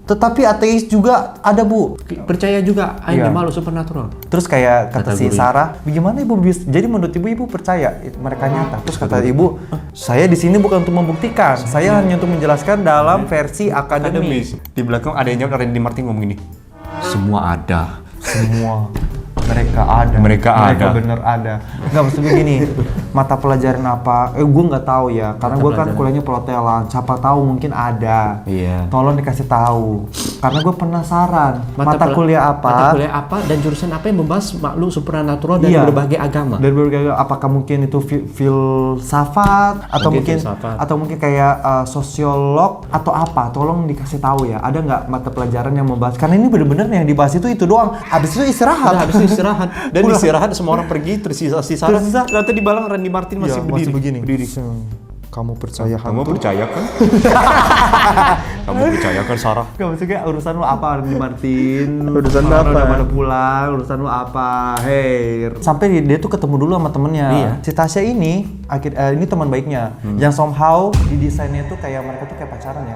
Speaker 2: tetapi ateis juga ada, Bu.
Speaker 1: Percaya juga ada makhluk supernatural.
Speaker 2: Terus kayak kata si Sarah, bagaimana Ibu bisa? Jadi menurut Ibu percaya mereka nyata. Terus kata Ibu, saya di sini bukan untuk membuktikan, saya hanya untuk menjelaskan dalam versi akademis.
Speaker 1: Di belakang ada yang jawab, Randy Martin ngomong gini. Semua ada.
Speaker 2: Semua. Mereka bener ada. Nggak, maksudnya gini, mata pelajaran apa? Gue nggak tahu ya, karena gue kan kuliahnya perhotelan. Siapa tahu mungkin ada.
Speaker 1: Iya.
Speaker 2: Tolong dikasih tahu. Karena gue penasaran. Mata kuliah apa
Speaker 1: dan jurusan apa yang membahas makhluk supernatural dari berbagai agama.
Speaker 2: Dari berbagai agama. Apakah mungkin itu filsafat atau mungkin kayak sosiolog atau apa? Tolong dikasih tahu ya. Ada nggak mata pelajaran yang membahas? Karena ini bener-bener yang dibahas itu doang. Habis itu istirahat.
Speaker 1: Dan istirahat semua orang pergi, tersisa ternyata di balang Randy Martin masih berdiri.
Speaker 2: Kamu percaya hantu?
Speaker 1: Kamu percaya kan? Kamu percaya kan, Sarah?
Speaker 2: Gak, maksudnya urusan lu apa, Randy Martin?
Speaker 1: Urusan lu apa?
Speaker 2: Udah pada pulang, urusan lu apa? Hey. Sampai dia tuh ketemu dulu sama temennya.
Speaker 1: Iya.
Speaker 2: Si Tasya ini, ini teman baiknya. Yang somehow di desainnya tuh kayak mereka tuh kayak pacaran ya.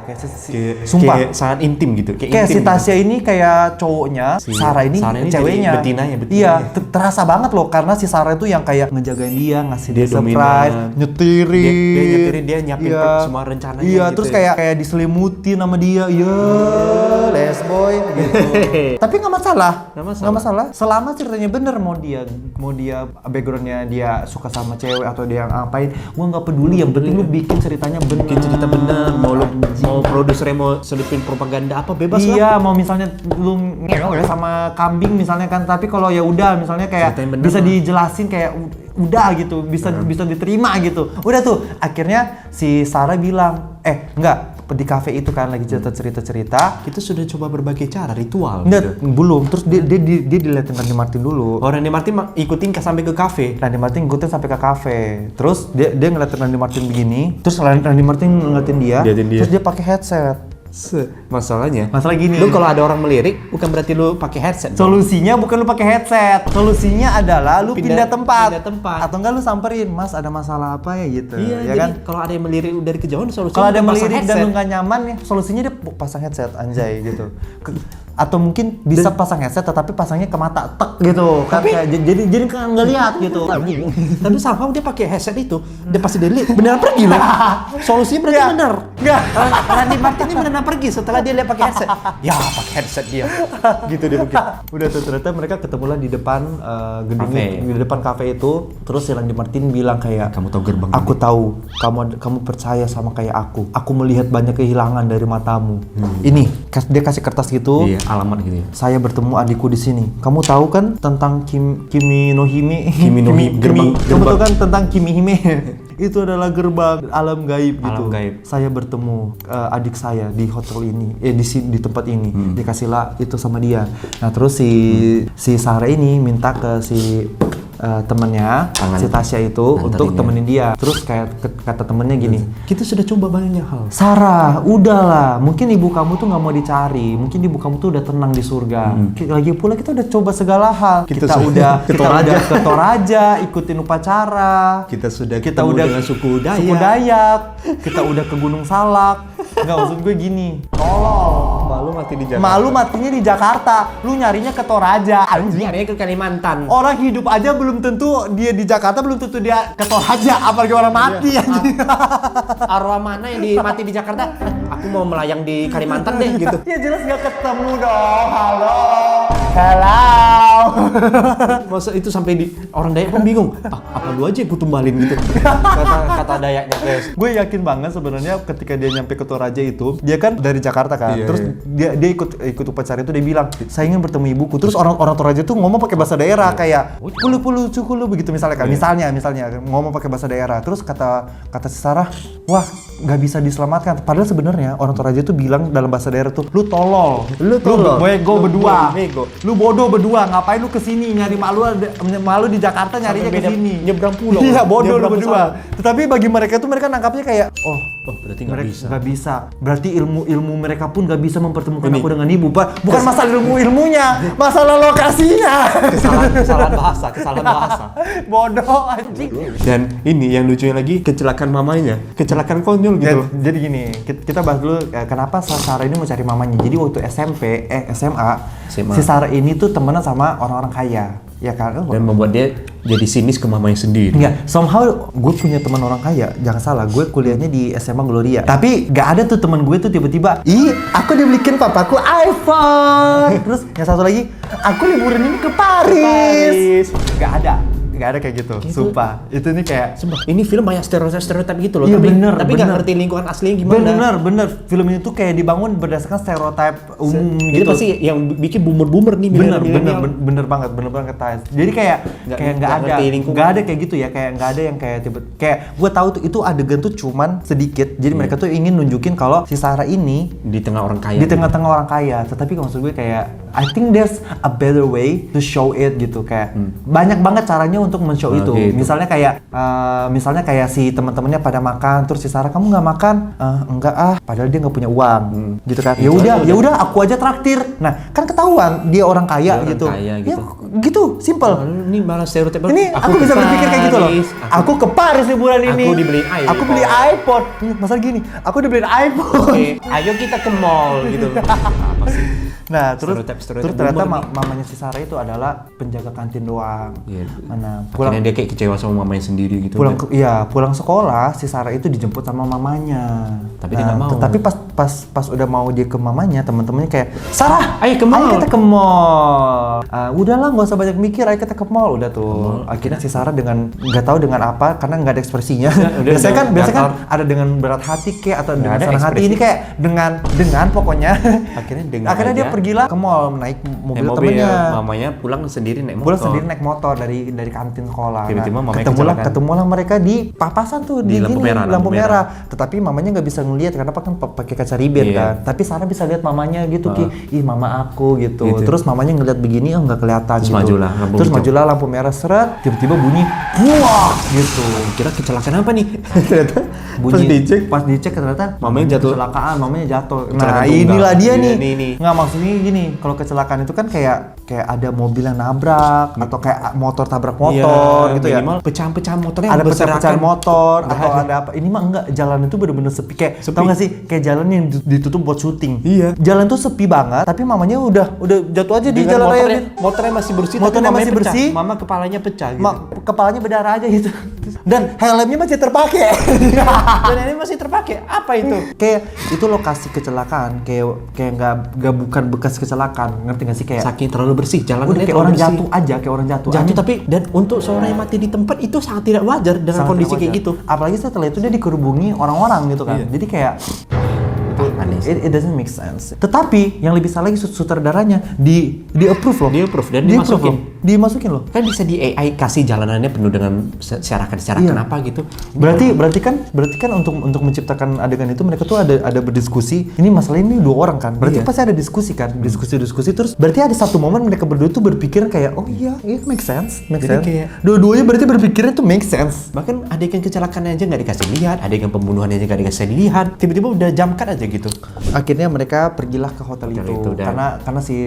Speaker 2: Sumpah.
Speaker 1: Kayak sangat intim gitu.
Speaker 2: Kayak si Tasya ini kayak cowoknya, Sarah ini ceweknya.
Speaker 1: Betinanya.
Speaker 2: Iya, terasa banget loh. Karena si Sarah itu yang kayak ngejagain dia, ngasih dia surprise, nyetirin.
Speaker 1: Dia nyiapin semua rencananya.
Speaker 2: Iya,
Speaker 1: gitu.
Speaker 2: Terus kayak diselimuti sama dia. Iya, les boy gitu. Tapi nggak masalah. Selama ceritanya bener, mau dia backgroundnya dia suka sama cewek atau dia ngapain, gua nggak peduli. Yang penting lu bikin ceritanya bener.
Speaker 1: Bikin cerita bener. Mau produsernya mau selipin propaganda apa bebas lah.
Speaker 2: Iya, mau misalnya lu sama kambing misalnya kan. Tapi kalau ya udah misalnya kayak bisa dijelasin kayak udah gitu, bisa diterima gitu. Udah tuh, akhirnya si Sarah bilang, enggak, di kafe itu kan lagi cerita-cerita.
Speaker 1: Kita sudah coba berbagai cara, ritual.
Speaker 2: Enggak, gitu. Belum. Terus dia dilihatin Randy Martin dulu.
Speaker 1: Oh, Randy Martin ikutin sampai ke kafe.
Speaker 2: Randy Martin ikutin sampai ke kafe. Terus dia ngeliatin Randy Martin begini. Terus Randy Martin ngeliatin dia. Terus dia pakai headset.
Speaker 1: Masalah
Speaker 2: gini.
Speaker 1: Lu kalau ada orang melirik, bukan berarti lu pakai headset.
Speaker 2: Solusinya bukan lu pakai headset. Solusinya adalah lu pindah tempat.
Speaker 1: Atau
Speaker 2: enggak lu samperin, "Mas, ada masalah apa ya?" gitu.
Speaker 1: Iya,
Speaker 2: ya
Speaker 1: jadi
Speaker 2: kan?
Speaker 1: kalau ada yang melirik dari kejauhan, solusinya
Speaker 2: kalau ada yang melirik dan lu nggak nyaman nih, solusinya dia pasang headset, anjay gitu. Atau mungkin bisa pasang headset tetapi pasangnya ke mata tek gitu.
Speaker 1: Tapi
Speaker 2: jadi kan nggak lihat gitu.
Speaker 1: Tapi somehow dia pakai headset itu, dia pasti delete. Beneran pergi loh. Solusinya berarti bener.
Speaker 2: Enggak.
Speaker 1: Randy Martin ini beneran pergi setelah dia lihat pakai headset. Ya, pakai headset dia. Gitu dia begitu.
Speaker 2: Udah tuh, ternyata mereka ketemulah di depan gedung di depan kafe itu. Terus si Randy Martin bilang kayak,
Speaker 1: "Kamu tahu gerbang
Speaker 2: Aku tahu. Kamu percaya sama kayak aku. Aku melihat banyak kehilangan dari matamu. Ini dia kasih kertas gitu.
Speaker 1: Iya, alamat gitu ya.
Speaker 2: Saya bertemu adikku di sini. Kamu tahu kan tentang Kimi no Hime?
Speaker 1: Gerbang.
Speaker 2: Kamu tahu kan tentang Kimi Hime? Itu adalah gerbang alam gaib gitu.
Speaker 1: Alam gaib.
Speaker 2: Saya bertemu adik saya di hotel ini, di tempat ini. Dikasihlah itu sama dia. Nah, terus si Sarah ini minta ke si temennya, si Tasya itu untuk temenin dia. Terus kayak kata temennya gini,
Speaker 1: "Kita sudah coba banyak hal.
Speaker 2: Sarah, udahlah. Mungkin ibu kamu tuh nggak mau dicari. Mungkin ibu kamu tuh udah tenang di surga. Lagi pula kita udah coba segala hal. Kita udah ke Toraja, ikutin upacara.
Speaker 1: Kita udah dengan suku Dayak.
Speaker 2: Kita udah ke Gunung Salak. Nggak, maksud gue gini. Tolol. Malu matinya di Jakarta. Lu nyarinya ke Toraja.
Speaker 1: Nyarinya ke Kalimantan.
Speaker 2: Orang hidup aja belum tentu dia di Jakarta, belum tentu dia ke Toraja, apalagi orang mati anjing.
Speaker 1: Arwah mana yang mati di Jakarta? Aku mau melayang di Kalimantan deh gitu.
Speaker 2: Ya jelas gak ketemu dong. Halo.
Speaker 1: masa itu sampai di orang Dayak pun bingung. Apa lu aja gue tumbalin gitu. Kata Dayaknya guys.
Speaker 2: Gue yakin banget sebenarnya ketika dia nyampe ke Toraja itu, dia kan dari Jakarta kan. Terus dia ikut upacara itu, dia bilang, "Saya ingin bertemu ibuku." Terus orang Toraja tuh ngomong pakai bahasa daerah kayak pulu cukulu begitu misalnya kan. Misalnya ngomong pakai bahasa daerah. Terus kata si Sarah, "Wah, nggak bisa diselamatkan." Padahal sebenarnya orang Toraja tuh bilang dalam bahasa daerah tuh, "Lu tolol. Lu bego berdua. Lu bodoh berdua. Ngapain lu kesini nyari malu di Jakarta nyarinya kesini.
Speaker 1: Nyebrang pulau."
Speaker 2: Iya, bodoh lu berdua. Tetapi bagi mereka tuh mereka nangkapnya kayak, oh
Speaker 1: berarti nggak bisa.
Speaker 2: Berarti ilmu mereka pun nggak bisa mempertemukan aku dengan ibu. Bukan masalah ilmunya, masalah lokasinya.
Speaker 1: Kesalahan bahasa.
Speaker 2: Bodoh anjing.
Speaker 1: Dan ini yang lucunya lagi, kecelakaan mamanya, kecelakaan konyol gitu.
Speaker 2: Jadi gini, kita bahas dulu kenapa Sarah ini mau cari mamanya. Jadi waktu SMA, si Sarah ini tuh temenan sama orang-orang kaya. Ya kan?
Speaker 1: Dan membuat dia jadi sinis ke mamanya sendiri.
Speaker 2: Enggak, somehow gue punya teman orang kaya. Jangan salah, gue kuliahnya di SMA Gloria. Tapi gak ada tuh teman gue tuh tiba-tiba, aku dibelikin papaku iPhone. Terus yang satu lagi, aku liburan ini ke Paris. Gak ada kayak gitu. Sumpah. Itu nih kayak,
Speaker 1: ini film banyak stereotip gitu loh.
Speaker 2: Iya,
Speaker 1: tapi gak ngerti lingkungan aslinya gimana.
Speaker 2: Bener. Film ini tuh kayak dibangun berdasarkan stereotip umum gitu.
Speaker 1: Jadi pasti yang bikin boomer nih.
Speaker 2: Bener banget Thais. Jadi kayak nggak ada kayak gitu ya, kayak nggak ada yang kayak kayak gue tahu tuh itu adegan tuh cuman sedikit. Jadi mereka tuh ingin nunjukin kalau si Sarah ini
Speaker 1: di tengah orang kaya.
Speaker 2: Di tengah-tengah orang kaya. Tetapi maksud gue kayak I think there's a better way to show it gitu, kayak banyak banget caranya untuk men-show itu.
Speaker 1: Gitu.
Speaker 2: Misalnya kayak si teman-temannya pada makan, terus si Sarah, "Kamu nggak makan?" Enggak padahal dia nggak punya uang. Gitu kan. Ya udah aku aja traktir. Nah, kan ketahuan dia orang kaya gitu. Ya, gitu, simple.
Speaker 1: Ini malah stereotip.
Speaker 2: Ini aku bisa berpikir kayak gitu loh. Aku ke Paris liburan ini.
Speaker 1: Aku dibeliin iPhone.
Speaker 2: Aku beli iPhone. Masalah gini, aku dibeliin iPhone.
Speaker 1: Oke, ayo kita ke mall gitu. Apa sih?
Speaker 2: Nah, terus ternyata mamanya si Sarah itu adalah penjaga kantin doang.
Speaker 1: Iya.
Speaker 2: Mana
Speaker 1: pulang dia kayak kecewa sama mamanya sendiri gitu.
Speaker 2: Pulang sekolah si Sarah itu dijemput sama mamanya.
Speaker 1: Tapi dia nggak mau.
Speaker 2: Tapi pas udah mau dia ke mamanya, teman-temannya kayak, "Sarah,
Speaker 1: ayo ke mall.
Speaker 2: Ayo kita ke mall." Udahlah, nggak usah banyak mikir, ayo kita ke mall. Udah tuh. Akhirnya si Sarah dengan nggak tahu dengan apa, karena nggak ada ekspresinya. Biasanya kan ada dengan berat hati kayak atau dengan senang hati. Ini kayak dengan pokoknya. Akhirnya dia pergilah ke mall naik mobil temennya.
Speaker 1: Mamanya pulang sendiri naik
Speaker 2: motor dari kantin sekolah.
Speaker 1: Tiba-tiba mamanya
Speaker 2: ketemulah mereka di papasan tuh di lampu merah. Tetapi mamanya nggak bisa ngelihat karena kan pakai kaca ribet kan. Tapi Sarah bisa lihat mamanya gitu, ih mama aku gitu. Terus mamanya ngeliat begini, nggak kelihatan gitu. Terus majulah lampu merah, seret, tiba-tiba bunyi, wah gitu.
Speaker 1: Kira kecelakaan apa nih? Ternyata bunyi
Speaker 2: pas dicek ternyata
Speaker 1: mamanya
Speaker 2: jatuh. Nah, inilah dia nih. Nggak, maksudnya gini, kalau kecelakaan itu kan kayak ada mobil yang nabrak atau kayak motor tabrak motor gitu ya.
Speaker 1: Minimal pecahan-pecahan motornya
Speaker 2: ada pecahan motor atau ada apa. Ini mah enggak, jalan itu bener-bener sepi. Kayak tau gak sih, kayak jalan yang ditutup buat syuting.
Speaker 1: Iya.
Speaker 2: Jalan tuh sepi banget, tapi mamanya udah jatuh aja di jalan raya.
Speaker 1: Motornya masih bersih,
Speaker 2: motornya masih bersih.
Speaker 1: Mama kepalanya pecah gitu.
Speaker 2: Kepalanya berdarah aja gitu. Dan helmnya masih terpakai.
Speaker 1: Dan ini masih terpakai. Apa itu?
Speaker 2: Kayak itu lokasi kecelakaan, kayak nggak bukan bekas kecelakaan, ngerti nggak sih, kayak
Speaker 1: saking terlalu bersih, jalan
Speaker 2: udah kayak orang jatuh aja, kayak orang jatuh.
Speaker 1: Tapi dan untuk seorang yang mati di tempat itu sangat tidak wajar dengan kondisi kayak gitu.
Speaker 2: Apalagi setelah itu dia dikerubungi orang-orang gitu kan. Jadi kayak it doesn't make sense. Tetapi yang lebih salah lagi sutradaranya di approve loh.
Speaker 1: Di approve dan
Speaker 2: dimasukin loh.
Speaker 1: Kan bisa di AI kasih jalanannya penuh dengan syaratkan apa gitu.
Speaker 2: Berarti kan untuk menciptakan adegan itu mereka tuh ada berdiskusi. Ini masalah ini dua orang kan. Berarti pasti ada diskusi kan. Diskusi terus berarti ada satu momen mereka berdua tuh berpikir kayak, oh iya, make sense.
Speaker 1: Kayak
Speaker 2: dua-duanya berarti berpikirnya tuh make sense.
Speaker 1: Bahkan adegan kecelakaannya aja nggak dikasih lihat, adegan pembunuhannya aja nggak dikasih lihat. Tiba-tiba udah jam cut aja gitu.
Speaker 2: Akhirnya mereka pergilah ke hotel itu karena si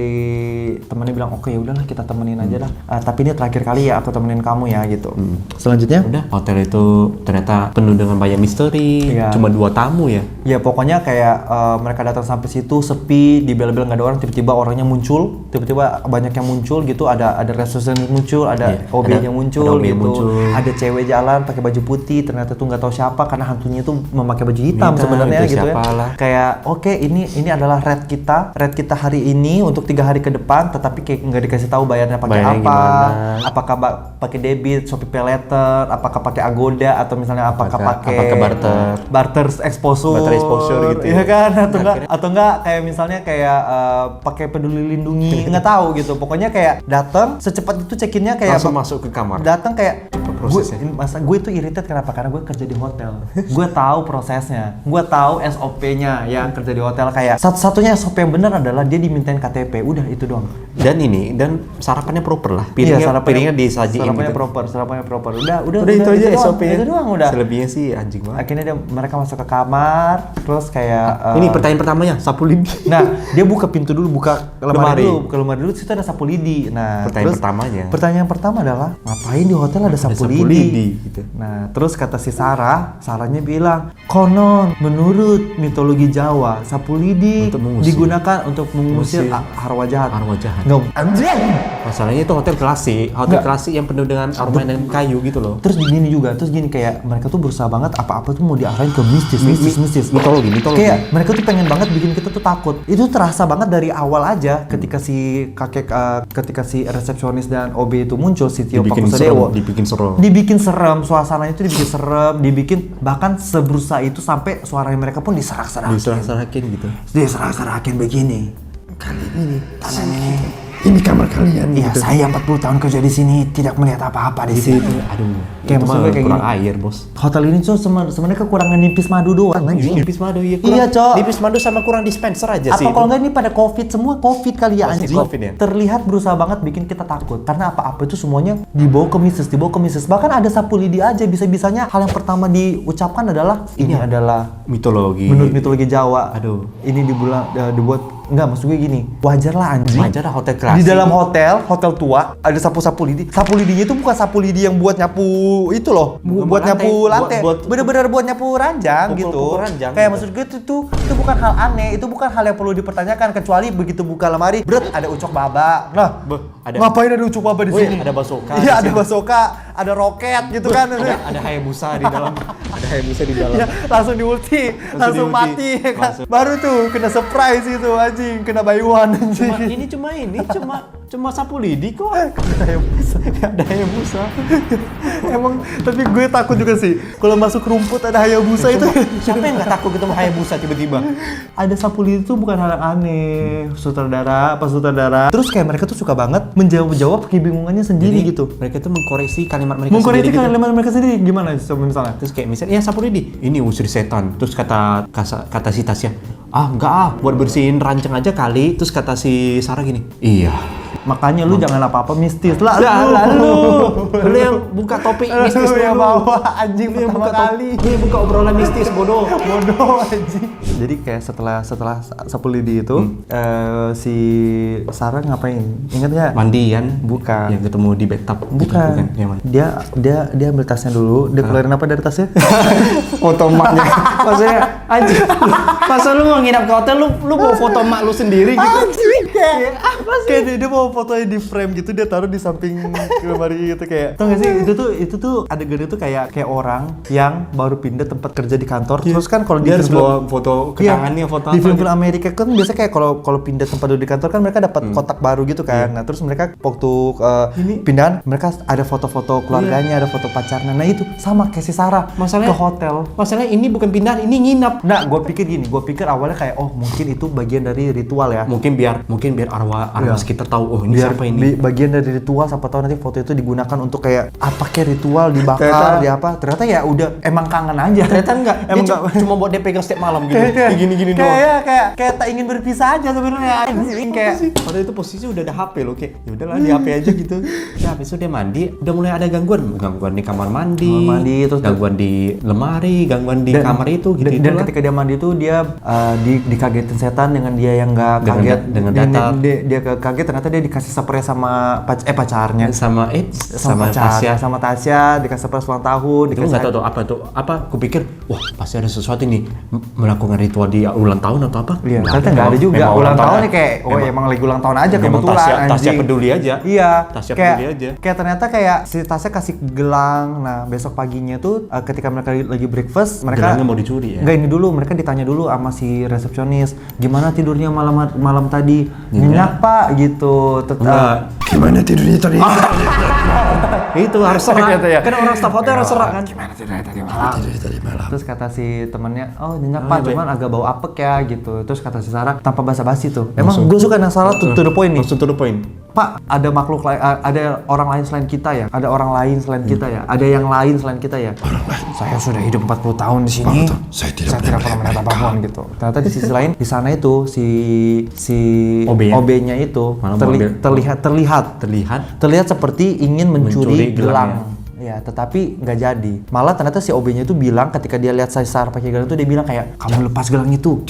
Speaker 2: temennya bilang, oke, ya udahlah kita temenin aja lah. Tapi ini terakhir kali ya aku temenin kamu ya gitu. Selanjutnya
Speaker 1: udah, hotel itu ternyata penuh dengan banyak misteri. Cuma 2 tamu ya.
Speaker 2: Ya pokoknya kayak mereka datang sampai situ sepi, di bel-bel nggak ada orang, tiba-tiba orangnya muncul, tiba-tiba banyak yang muncul gitu, ada resepsionis yang muncul, ada OB yang muncul gitu. Ada cewek jalan pakai baju putih, ternyata tuh nggak tahu siapa karena hantunya tuh memakai baju hitam sebenarnya gitu ya. Kayak kayak oke, ini adalah rate kita hari ini untuk 3 hari ke depan, tetapi kayak nggak dikasih tahu bayarnya pakai apa,
Speaker 1: gimana?
Speaker 2: apakah pakai debit, Shopee Pay Later, apakah pakai Agoda atau misalnya apakah pakai barter exposure gitu, ya kan? Atau enggak kayak misalnya kayak pakai Peduli Lindungi, nggak tahu gitu. Pokoknya kayak datang secepat itu check-innya kayak
Speaker 1: langsung masuk ke kamar.
Speaker 2: Datang kayak
Speaker 1: prosesnya.
Speaker 2: Gue itu irritate kenapa? Karena gue kerja di hotel. Gue tahu prosesnya, gue tahu SOP-nya yang kerja di hotel. Kayak satu-satunya SOP yang benar adalah dia dimintain KTP, udah itu doang.
Speaker 1: Dan sarapannya proper lah. Piringnya disajiin
Speaker 2: sarapannya
Speaker 1: gitu.
Speaker 2: proper. Udah
Speaker 1: itu aja SOP-nya.
Speaker 2: Itu doang udah.
Speaker 1: Selebihnya sih anjing banget.
Speaker 2: Akhirnya mereka masuk ke kamar, terus kayak
Speaker 1: ini pertanyaan pertamanya, sapu lidi.
Speaker 2: Nah, dia buka pintu dulu, buka lemari dulu, situ ada sapu lidi. Nah, pertanyaan pertama adalah ngapain di hotel ada sapu lidi gitu. Nah, terus kata si Sarahnya bilang, konon menurut mitologi Jawa, sapu lidi digunakan untuk mengusir arwah jahat. Nggak, anjing.
Speaker 1: Masalahnya itu hotel klasik yang penuh dengan aroma dan kayu gitu loh.
Speaker 2: Terus gini kayak mereka tuh berusaha banget apa-apa tuh mau diarahin ke mistis.
Speaker 1: Mitologi.
Speaker 2: Kayak mereka tuh pengen banget bikin kita tuh takut. Itu terasa banget dari awal aja ketika si resepsionis dan OB itu muncul, si Tio Pakusadewo. Dibikin serem, suasananya itu dibikin bahkan seberusaha itu sampai suaranya mereka pun diserak-serakin
Speaker 1: gitu.
Speaker 2: Diserak-serakin begini. Kali ini tanahnya ini kamar kalian. Iya, gitu. Saya 40 tahun kerja di sini tidak melihat apa-apa di sini.
Speaker 1: Aduh,
Speaker 2: kayak maksudnya kayak
Speaker 1: kurang
Speaker 2: gini.
Speaker 1: air, Bos.
Speaker 2: Hotel ini tuh sebenarnya kekurangan nipis madu doang.
Speaker 1: Nipis madu iya.
Speaker 2: Iya, Cok.
Speaker 1: Nipis madu sama kurang dispenser aja sih.
Speaker 2: Apa kalau enggak ini pada semua Covid kali ya anjing.
Speaker 1: Ya?
Speaker 2: Terlihat berusaha banget bikin kita takut karena apa-apa itu semuanya dibawa ke mistis. Bahkan ada sapu lidi aja bisa-bisanya hal yang pertama diucapkan adalah ini adalah
Speaker 1: mitologi.
Speaker 2: Menurut mitologi Jawa.
Speaker 1: Aduh.
Speaker 2: Ini dibuat enggak, maksud gue gini. Wajar lah anjing.
Speaker 1: Wajar lah hotel klasik.
Speaker 2: Di dalam hotel tua ada sapu lidi. Sapu lidinya itu bukan sapu lidi yang buat nyapu itu loh, buat nyapu lantai. Bener-bener buat nyapu ranjang gitu. Kayak maksud gue itu bukan hal aneh, itu bukan hal yang perlu dipertanyakan kecuali begitu buka lemari, ada ucok baba. Nah, ngapain ada ucok baba di sini?
Speaker 1: Ada basoka.
Speaker 2: Iya, ada basoka, ada roket gitu kan.
Speaker 1: Ada Hayabusa di dalam. Ya,
Speaker 2: langsung diulti, langsung mati kan. Baru tuh kena surprise itu anjing, kena buy one anjing.
Speaker 1: Cuma sapu lidi kok.
Speaker 2: Ada Hayabusa. Emang, tapi gue takut juga sih kalau masuk rumput ada Hayabusa itu.
Speaker 1: Siapa yang nggak takut ketemu Hayabusa tiba-tiba?
Speaker 2: Ada sapu lidi itu bukan hal yang aneh, sutradara. Terus kayak mereka tuh suka banget menjawab kebingungannya sendiri. Jadi, gitu.
Speaker 1: Mereka tuh mengkoreksi kalimat mereka sendiri.
Speaker 2: Gimana misalnya?
Speaker 1: Terus kayak misalnya sapu lidi, ini usir setan. Terus kata si Tasya, enggak buat bersihin rancang aja kali. Terus kata si Sarah gini, iya.
Speaker 2: Makanya lu jangan apa-apa mistis lah.
Speaker 1: Lu yang buka topik mistis
Speaker 2: lu yang bawa anjing pertama kali.
Speaker 1: Lu yang buka obrolan mistis bodoh
Speaker 2: anjing. Jadi kayak setelah sapu lidi itu si Sarah ngapain? Ingat nggak?
Speaker 1: Mandian.
Speaker 2: Bukan.
Speaker 1: Yang ketemu di bathtub.
Speaker 2: Bukan. Dia ambil tasnya dulu. Dia keluarin apa dari tasnya?
Speaker 1: Foto emaknya. Maksudnya anjing. Masa lu mau nginap ke hotel lu bawa foto emak lu sendiri gitu?
Speaker 2: Anjing kayak apa sih? Kayak dia bawa fotonya di frame gitu, dia taruh di samping lemari gitu kayak. Tau gak sih itu tuh adegannya tuh kayak orang yang baru pindah tempat kerja di kantor. Terus kan kalau
Speaker 1: dia harus bawa foto kenangannya, foto apa?
Speaker 2: Di film Amerika kan biasa kayak kalau pindah tempat duduk di kantor kan mereka dapat kotak baru gitu kan. Nah, terus mereka waktu pindahan mereka ada foto-foto keluarganya, ada foto pacarnya. Nah, itu sama kayak si Sarah ke hotel.
Speaker 1: Masalahnya ini bukan pindahan, ini nginap.
Speaker 2: Nah, gue pikir awalnya kayak mungkin itu bagian dari ritual ya.
Speaker 1: Mungkin biar arwah sekitar tahu ini
Speaker 2: biar
Speaker 1: siapa ini.
Speaker 2: Bagian dari ritual, siapa tahu nanti foto itu digunakan untuk kayak apa kayak ritual dibakar, ternyata ya udah emang kangen aja.
Speaker 1: Ternyata enggak. Emang cuma buat dia pegang setiap malam gitu. Gini-gini doang.
Speaker 2: Kayak tak ingin berpisah aja sebenarnya. Kayak
Speaker 1: pada itu posisi udah ada HP loh, kayak ya udahlah di HP aja gitu. Ya habis itu dia mandi, udah mulai ada gangguan di kamar mandi, terus gangguan di lemari, gangguan di kamar itu gitu.
Speaker 2: Dan ketika dia mandi itu dia dikagetin setan dengan dia yang enggak kaget
Speaker 1: dengan data.
Speaker 2: Dia kaget ternyata dia dikasih spray sama pacarnya.
Speaker 1: Sama
Speaker 2: Tasya dikasih surprise ulang tahun.
Speaker 1: Itu nggak tahu apa. Kupikir wah pasti ada sesuatu nih melakukan ritual di ulang tahun atau apa.
Speaker 2: Iya, ternyata nggak ada juga. Ulang tahunnya kayak emang lagi ulang tahun aja kebetulan.
Speaker 1: Tasya peduli aja.
Speaker 2: Iya.
Speaker 1: Tasya peduli aja.
Speaker 2: Kayak ternyata kayak si Tasya kasih gelang. Nah besok paginya tuh ketika mereka lagi breakfast mereka
Speaker 1: gelangnya mau dicuri ya.
Speaker 2: Nggak, ini dulu mereka ditanya dulu sama si resepsionis, gimana tidurnya malam tadi? Nyenyak Pak gitu.
Speaker 1: Gimana tidurnya tadi? Itu harus serak
Speaker 2: gitu ya.
Speaker 1: Kan orang staf hotel harus serak kan.
Speaker 2: Gimana tidurnya tadi malam? Terus kata si temennya, oh nyenyak Pak, cuman agak bau apek ya gitu. Terus kata si Sarah tanpa basa-basi tuh. Emang gue suka yang Sarah to the point nih.
Speaker 1: Langsung to the point.
Speaker 2: Pak, ada makhluk lain, ada orang lain selain kita ya? Ada orang lain selain kita ya? Ada yang lain selain kita ya? Orang lain. Saya sudah hidup 40 tahun di sini. Saya tidak pernah melihat apapun gitu. Ternyata di sisi lain, di sana itu si OB-nya itu terlihat seperti ingin mencuri gelang. Ya, tetapi nggak jadi. Malah ternyata si OB-nya itu bilang ketika dia lihat Sarah pakai gelang itu, dia bilang kayak, kamu lepas gelang itu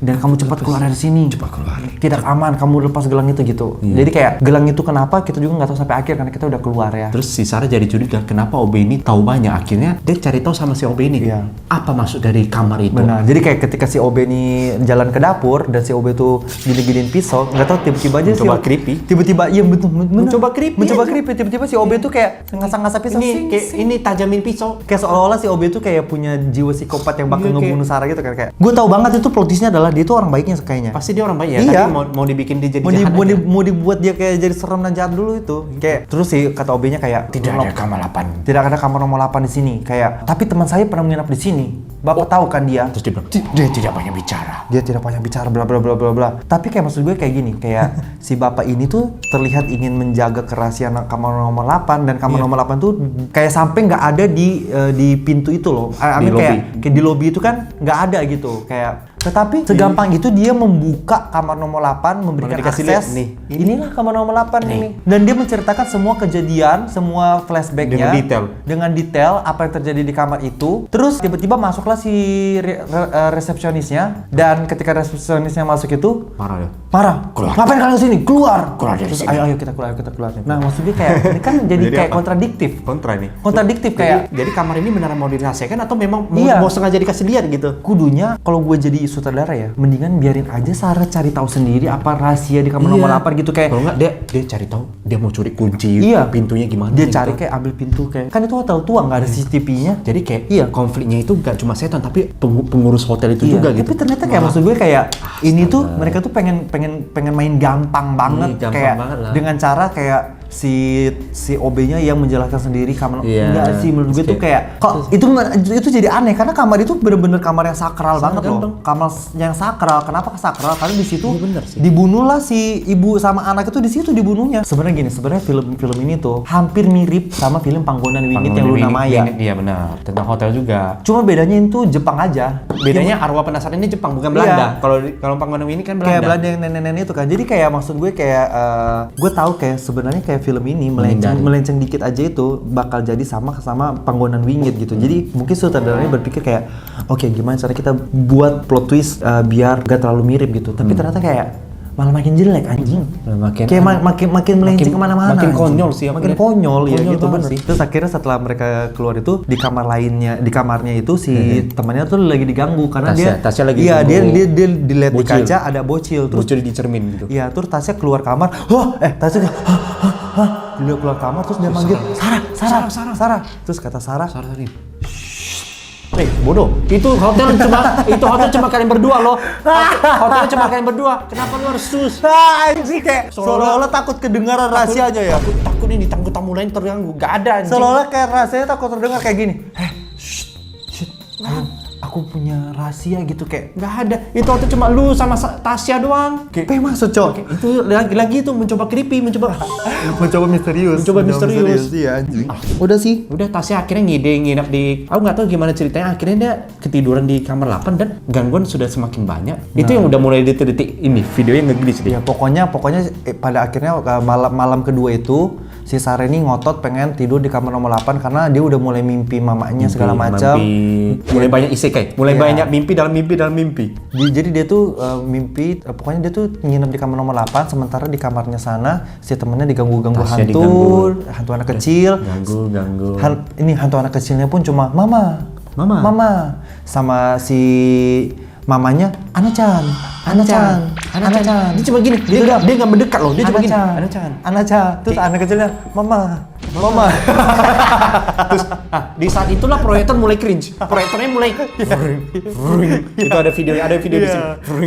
Speaker 2: dan kamu cepat keluar dari sini. Cepat keluar. Tidak aman, kamu lepas gelang itu gitu. Jadi kayak gelang itu kenapa kita juga nggak tahu sampai akhir karena kita udah keluar ya.
Speaker 1: Terus si Sarah jadi curiga kenapa OB ini tahu banyak. Akhirnya dia cari tahu sama si OB ini. Apa maksud dari kamar itu?
Speaker 2: Benar. Jadi kayak ketika si OB ini jalan ke dapur dan si OB itu gini-giniin pisau, nggak tahu tiba-tiba aja
Speaker 1: mencoba creepy.
Speaker 2: Tiba-tiba iya betul.
Speaker 1: Mencoba creepy.
Speaker 2: Tiba-tiba si OB itu kayak ngasah-ngasah pisau.
Speaker 1: Ini tajamin pisau.
Speaker 2: Kayak seolah-olah si OB itu kayak punya jiwa psikopat yang bakal ngebunuh Sarah gitu kan. Kayak gue tahu banget itu plot twist-nya adalah dia itu orang baiknya kayaknya.
Speaker 1: Pasti dia orang baik ya.
Speaker 2: Iya.
Speaker 1: Tapi mau dibikin dia jadi jahat.
Speaker 2: Mau dibuat dia kayak jadi serem dan jahat dulu itu. Kayak terus sih kata OB-nya kayak
Speaker 1: tidak ada kamar 8.
Speaker 2: Tidak ada kamar nomor 8 di sini. Kayak tapi teman saya pernah menginap di sini. Bapak tahu kan dia?
Speaker 1: Terus dia bilang, dia tidak banyak bicara.
Speaker 2: Dia tidak banyak bicara bla bla bla bla bla. Tapi kayak maksud gue kayak gini, kayak si bapak ini tuh terlihat ingin menjaga kerahasiaan kamar nomor 8 dan kamar nomor 8 tuh kayak sampai nggak ada di pintu itu loh. Kayak di lobi itu kan nggak ada gitu. Kayak tetapi segampang itu dia membuka kamar nomor 8, memberikan akses. Inilah kamar nomor 8 ini. Dan dia menceritakan semua kejadian, semua flashbacknya dengan detail apa yang terjadi di kamar itu. Terus tiba-tiba masuklah si resepsionisnya, dan ketika resepsionisnya masuk itu marah. Keluar. Ngapain kalian sini? Keluar dari sini. Ayo kita keluar. Nah maksudnya kayak ini kan jadi kayak kontradiktif. Kontradiktif kayak.
Speaker 1: Jadi kamar ini beneran mau dirahasiakan atau memang mau sengaja dikasih lihat gitu?
Speaker 2: Kudunya kalau gue jadi sutradara ya, mendingan biarin aja Sarah cari tahu sendiri apa rahasia di kamar nomor 8 gitu. Kayak
Speaker 1: kalau enggak dia cari tahu, dia mau curi kunci pintunya gimana.
Speaker 2: Dia cari kayak ambil pintu kayak. Kan itu hotel tua nggak ada CCTV-nya.
Speaker 1: Jadi kayak konfliknya itu nggak cuma setan tapi pengurus hotel itu juga gitu.
Speaker 2: Tapi ternyata kayak maksud gue kayak ini tuh mereka tuh pengen main gampang banget kayak dengan cara kayak si OB-nya yang menjelaskan sendiri kamar. Enggak sih, menurut gue tuh kayak kok itu jadi aneh karena kamar itu bener-bener kamar yang sakral banget loh. Kamar yang sakral. Kenapa sakral? Karena di situ dibunuhlah si ibu sama anak itu, di situ dibunuhnya. Sebenarnya film ini tuh hampir mirip sama film Panggonan Wingit yang Luna Maya.
Speaker 1: Iya benar. Tentang hotel juga.
Speaker 2: Cuma bedanya itu Jepang aja.
Speaker 1: Bedanya arwah penasaran ini Jepang bukan Belanda. Kalau Panggonan Wingit kan Belanda.
Speaker 2: Kayak Belanda yang nenek-nenek itu kan. Jadi kayak maksud gue kayak gue tahu kayak sebenarnya kayak film ini melenceng dikit aja itu bakal jadi sama Panggonan Wingit gitu. Jadi mungkin sutradaranya berpikir kayak oke, gimana cara kita buat plot twist biar gak terlalu mirip gitu. Tapi ternyata kayak malah makin jelek anjing. Makin melenceng kemana-mana.
Speaker 1: Makin konyol sih.
Speaker 2: Makin konyol ya gitu bener sih. Terus akhirnya setelah mereka keluar itu di kamarnya itu si temannya tuh lagi diganggu karena
Speaker 1: Tasya lagi.
Speaker 2: Iya, dia dilihat di kaca ada bocil. Terus
Speaker 1: bocil di cermin gitu.
Speaker 2: Iya, terus Tasya keluar kamar. Dia keluar kamar terus dia manggil Sarah. Terus kata Sarah tadi,
Speaker 1: bodoh. Itu hotel cuma kalian berdua loh. Hotel cuma kalian berdua. Kenapa lu harus sus?
Speaker 2: Anjing kayak seolah-olah takut kedengaran rahasianya ya.
Speaker 1: Takut ini tamu lain terganggu. Gak ada anjing.
Speaker 2: Seolah-olah kayak rahasianya takut terdengar kayak gini. Aku punya rahasia gitu kayak
Speaker 1: nggak ada. Itu waktu cuma lu sama Tasya doang.
Speaker 2: Kayak maksud cok.
Speaker 1: Itu lagi tuh mencoba creepy, mencoba
Speaker 2: misterius. Iya anjing. Udah
Speaker 1: Tasya akhirnya nginep di. Aku nggak tahu gimana ceritanya. Akhirnya dia ketiduran di kamar 8 dan gangguan sudah semakin banyak. Itu yang udah mulai detik-detik ini videonya ngeglitch deh.
Speaker 2: Ya pokoknya pada akhirnya malam kedua itu si Sarah ini ngotot pengen tidur di kamar nomor 8 karena dia udah mulai mimpi mamanya segala macam.
Speaker 1: Mulai banyak isekai, banyak mimpi dalam mimpi.
Speaker 2: Jadi dia tuh mimpi, pokoknya dia tuh nginep di kamar nomor 8 sementara di kamarnya sana si temennya diganggu hantu anak kecil.
Speaker 1: Ganggu.
Speaker 2: Ini hantu anak kecilnya pun cuma mama. Sama si mamanya Ana-chan.
Speaker 1: Dia cuma gini, dia nggak mendekat loh, dia cuma gini.
Speaker 2: Ana-chan. Terus anak kecilnya mama. Mama.
Speaker 1: Terus di saat itulah proyektor mulai cringe. Proyektornya mulai itu ada video di sini.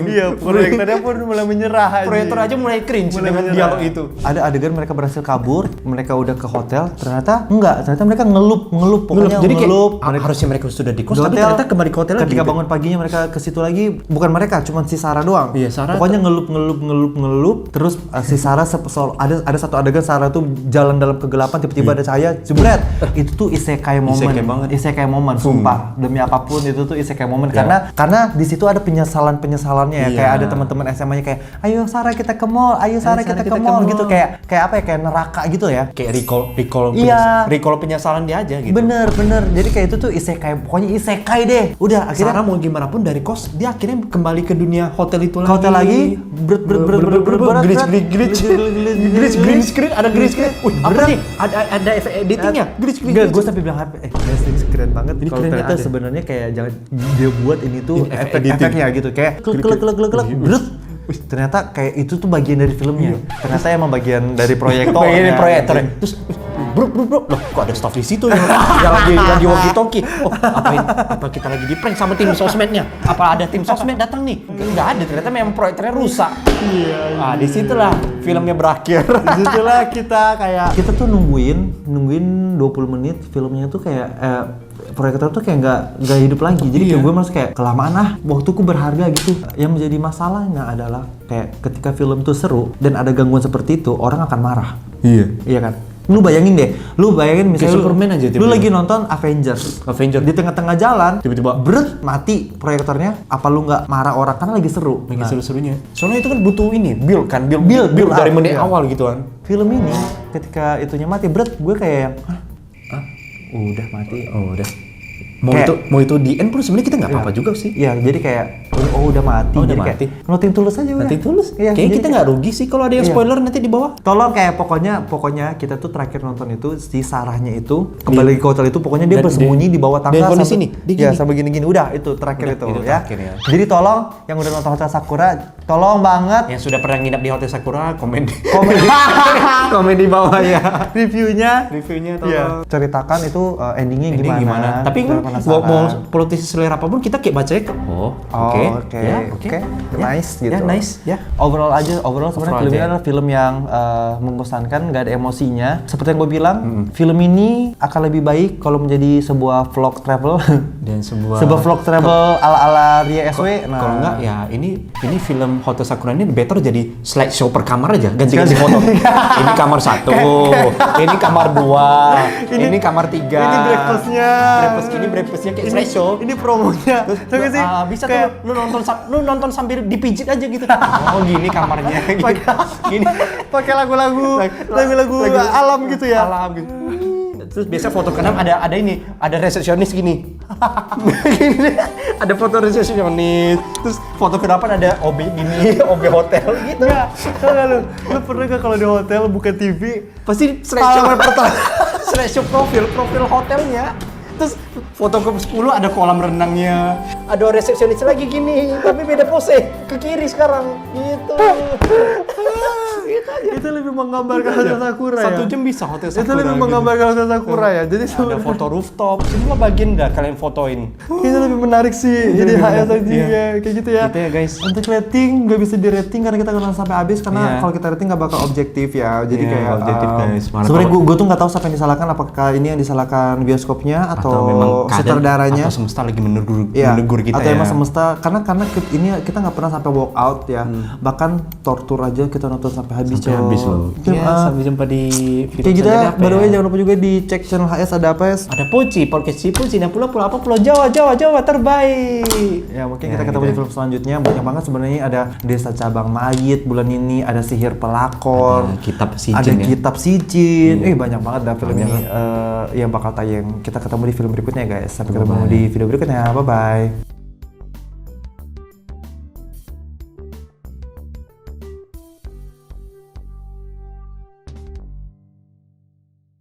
Speaker 2: Iya, proyektornya pun mulai menyerah.
Speaker 1: Proyektor aja mulai cringe dengan dialog itu.
Speaker 2: Ada adegan mereka berhasil kabur, mereka udah ke hotel, ternyata mereka ngelup, pokoknya
Speaker 1: Jadi
Speaker 2: ngelup.
Speaker 1: Harusnya mereka sudah di kos,
Speaker 2: Di
Speaker 1: tapi
Speaker 2: hotel,
Speaker 1: ternyata kembali ke hotel lagi.
Speaker 2: ketika bangun paginya mereka ke situ lagi, bukan mereka, cuma si Sarah doang.
Speaker 1: Iya, Sarah.
Speaker 2: Pokoknya ngelup. Terus si Sarah ada satu adegan Sarah tuh jalan dalam kegelapan, tiba-tiba ada cahaya, jebret. Itu tuh isekai moment. Isekai moment, sumpah. Demi apapun itu tuh isekai moment karena di situ ada penyesalannya ya. Kayak ada teman-teman SMA-nya kayak, "Ayo Sarah kita ke mall, kita ke mall." Gitu kayak apa ya, kayak neraka gitu ya.
Speaker 1: Kayak recall penyesalan dia aja gitu.
Speaker 2: Bener. Jadi kayak itu tuh isekai, pokoknya isekai deh. Udah akhirnya
Speaker 1: Sarah mau gimana pun dari kos, dia akhirnya kembali ke dunia hotel itu lagi. Green screen, ada green screen. Wih, apa nih? Ada efek editingnya. Green screen.
Speaker 2: Gue sampai bilang ini keren banget.
Speaker 1: Ini
Speaker 2: kalau
Speaker 1: keren
Speaker 2: ternyata
Speaker 1: banget ya.
Speaker 2: sebenarnya kayak jangan dia buat ini tuh
Speaker 1: editing.
Speaker 2: efeknya gitu kayak klek. Ternyata kayak itu tuh bagian dari filmnya. Ternyata emang bagian dari proyektor.
Speaker 1: Bagian dari proyektor. Terus bro, loh kok ada staff di situ yang lagi walkie talkie? Oh, apa kita lagi di prank sama tim sosmednya? Apa ada tim sosmed datang nih? Nggak ada, ternyata memang proyektornya rusak. Iya. Disitulah filmnya berakhir.
Speaker 2: Disitulah kita tuh nungguin 20 menit filmnya tuh kayak proyektor tuh kayak nggak hidup lagi. Jadi kayak gue merasa kayak kelamaan waktuku berharga gitu. Yang menjadi masalahnya adalah kayak ketika film tuh seru dan ada gangguan seperti itu, orang akan marah. Iya kan? Lu bayangin misalnya
Speaker 1: Superman aja
Speaker 2: lu lagi nonton Avengers di tengah-tengah jalan tiba-tiba mati proyektornya, apa lu nggak marah orang karena lagi seru?
Speaker 1: Lagi seru-serunya. Soalnya itu kan butuh ini, build dari menit awal gitu kan.
Speaker 2: Film ini ketika itunya mati gue kayak udah mati.
Speaker 1: Oh, udah. Mau itu di end pun sebenarnya kita nggak apa-apa juga sih.
Speaker 2: Iya, jadi kayak udah mati.
Speaker 1: Udah
Speaker 2: jadi
Speaker 1: mati.
Speaker 2: Kayak nothing tulus aja udah.
Speaker 1: Nothing tulus.
Speaker 2: Iya,
Speaker 1: Kayaknya kita nggak rugi sih kalau ada yang spoiler nanti di bawah.
Speaker 2: Tolong kayak pokoknya kita tuh terakhir nonton itu si Sarahnya itu kembali ke hotel itu, pokoknya dia bersembunyi di bawah tangga sampai gini-gini. Udah itu terakhir itu ya. Jadi tolong yang udah nonton Hotel Sakura, tolong banget
Speaker 1: yang sudah pernah nginap di Hotel Sakura komen di bawah ya.
Speaker 2: Reviewnya
Speaker 1: tolong.
Speaker 2: Iya. Ceritakan itu endingnya gimana.
Speaker 1: Tapi mau politisi selera apapun kita kayak bacanya
Speaker 2: oke. Nice gitu.
Speaker 1: Ya, nice. Ya.
Speaker 2: Overall sebenarnya film ini adalah film yang membosankan, nggak ada emosinya. Seperti yang gue bilang, film ini akan lebih baik kalau menjadi sebuah vlog travel
Speaker 1: dan sebuah
Speaker 2: vlog travel ala Ria SW.
Speaker 1: Kalau enggak ya ini film Hotel Sakura ini better jadi slideshow per kamar aja, ganti-ganti foto. Ini kamar 1, ini kamar 2, ini kamar 3.
Speaker 2: Ini breakfastnya
Speaker 1: kayak slideshow.
Speaker 2: Ini promonya.
Speaker 1: Terus sih bisa kayak, tuh lu nonton sambil dipijit aja gitu. Oh gini kamarnya gitu. Gini
Speaker 2: pakai lagu-lagu alam gitu ya.
Speaker 1: Alam gitu. Terus biasa foto kanan ada resepsionis gini. Ada foto resepsionis. Terus foto ke depan ada OB gini, OB hotel gitu.
Speaker 2: Enggak, lu pernah gak kalau di hotel buka TV
Speaker 1: pasti slideshow profil hotelnya. Terus foto ke 10 ada kolam renangnya, ada resepsionis lagi gini, tapi beda pose, ke kiri sekarang, gitu. Gitu aja.
Speaker 2: Itu lebih menggambarkan Hotel Sakura ya.
Speaker 1: 1 jam bisa Hotel Sakura.
Speaker 2: Itu lebih menggambarkan Hotel Sakura ya. Jadi
Speaker 1: ada foto rooftop, semua bagian dah kalian fotoin.
Speaker 2: Itu lebih menarik sih. Jadi HS aja kayak gitu ya.
Speaker 1: Gitu ya guys.
Speaker 2: Untuk rating nggak bisa di rating karena kita nonton sampai habis karena kalau kita rating nggak bakal objektif ya. Jadi kayak
Speaker 1: objektif guys.
Speaker 2: Sebenarnya gue tuh nggak tahu siapa yang disalahkan, apakah ini yang disalahkan bioskopnya atau
Speaker 1: memang
Speaker 2: sutradaranya
Speaker 1: atau semesta lagi menegur kita
Speaker 2: atau emang semesta karena ini kita nggak pernah sampai walk out ya, bahkan tortur aja kita nonton sampai habis
Speaker 1: loh. Sampai jumpa di video
Speaker 2: kayak gitu ya. By the way, jangan lupa juga dicek channel HS ada apa ya.
Speaker 1: Ada podcast Puci dan pulau Jawa terbaik.
Speaker 2: Ya mungkin kita ketemu di film selanjutnya. Banyak banget sebenarnya, ada Desa Cabang Mayit bulan ini, ada Sihir Pelakor, ada Kitab Sicin. Banyak banget dah film ini yang bakal tayang. Kita ketemu di film berikutnya guys. Sampai ketemu di video berikutnya. Bye bye.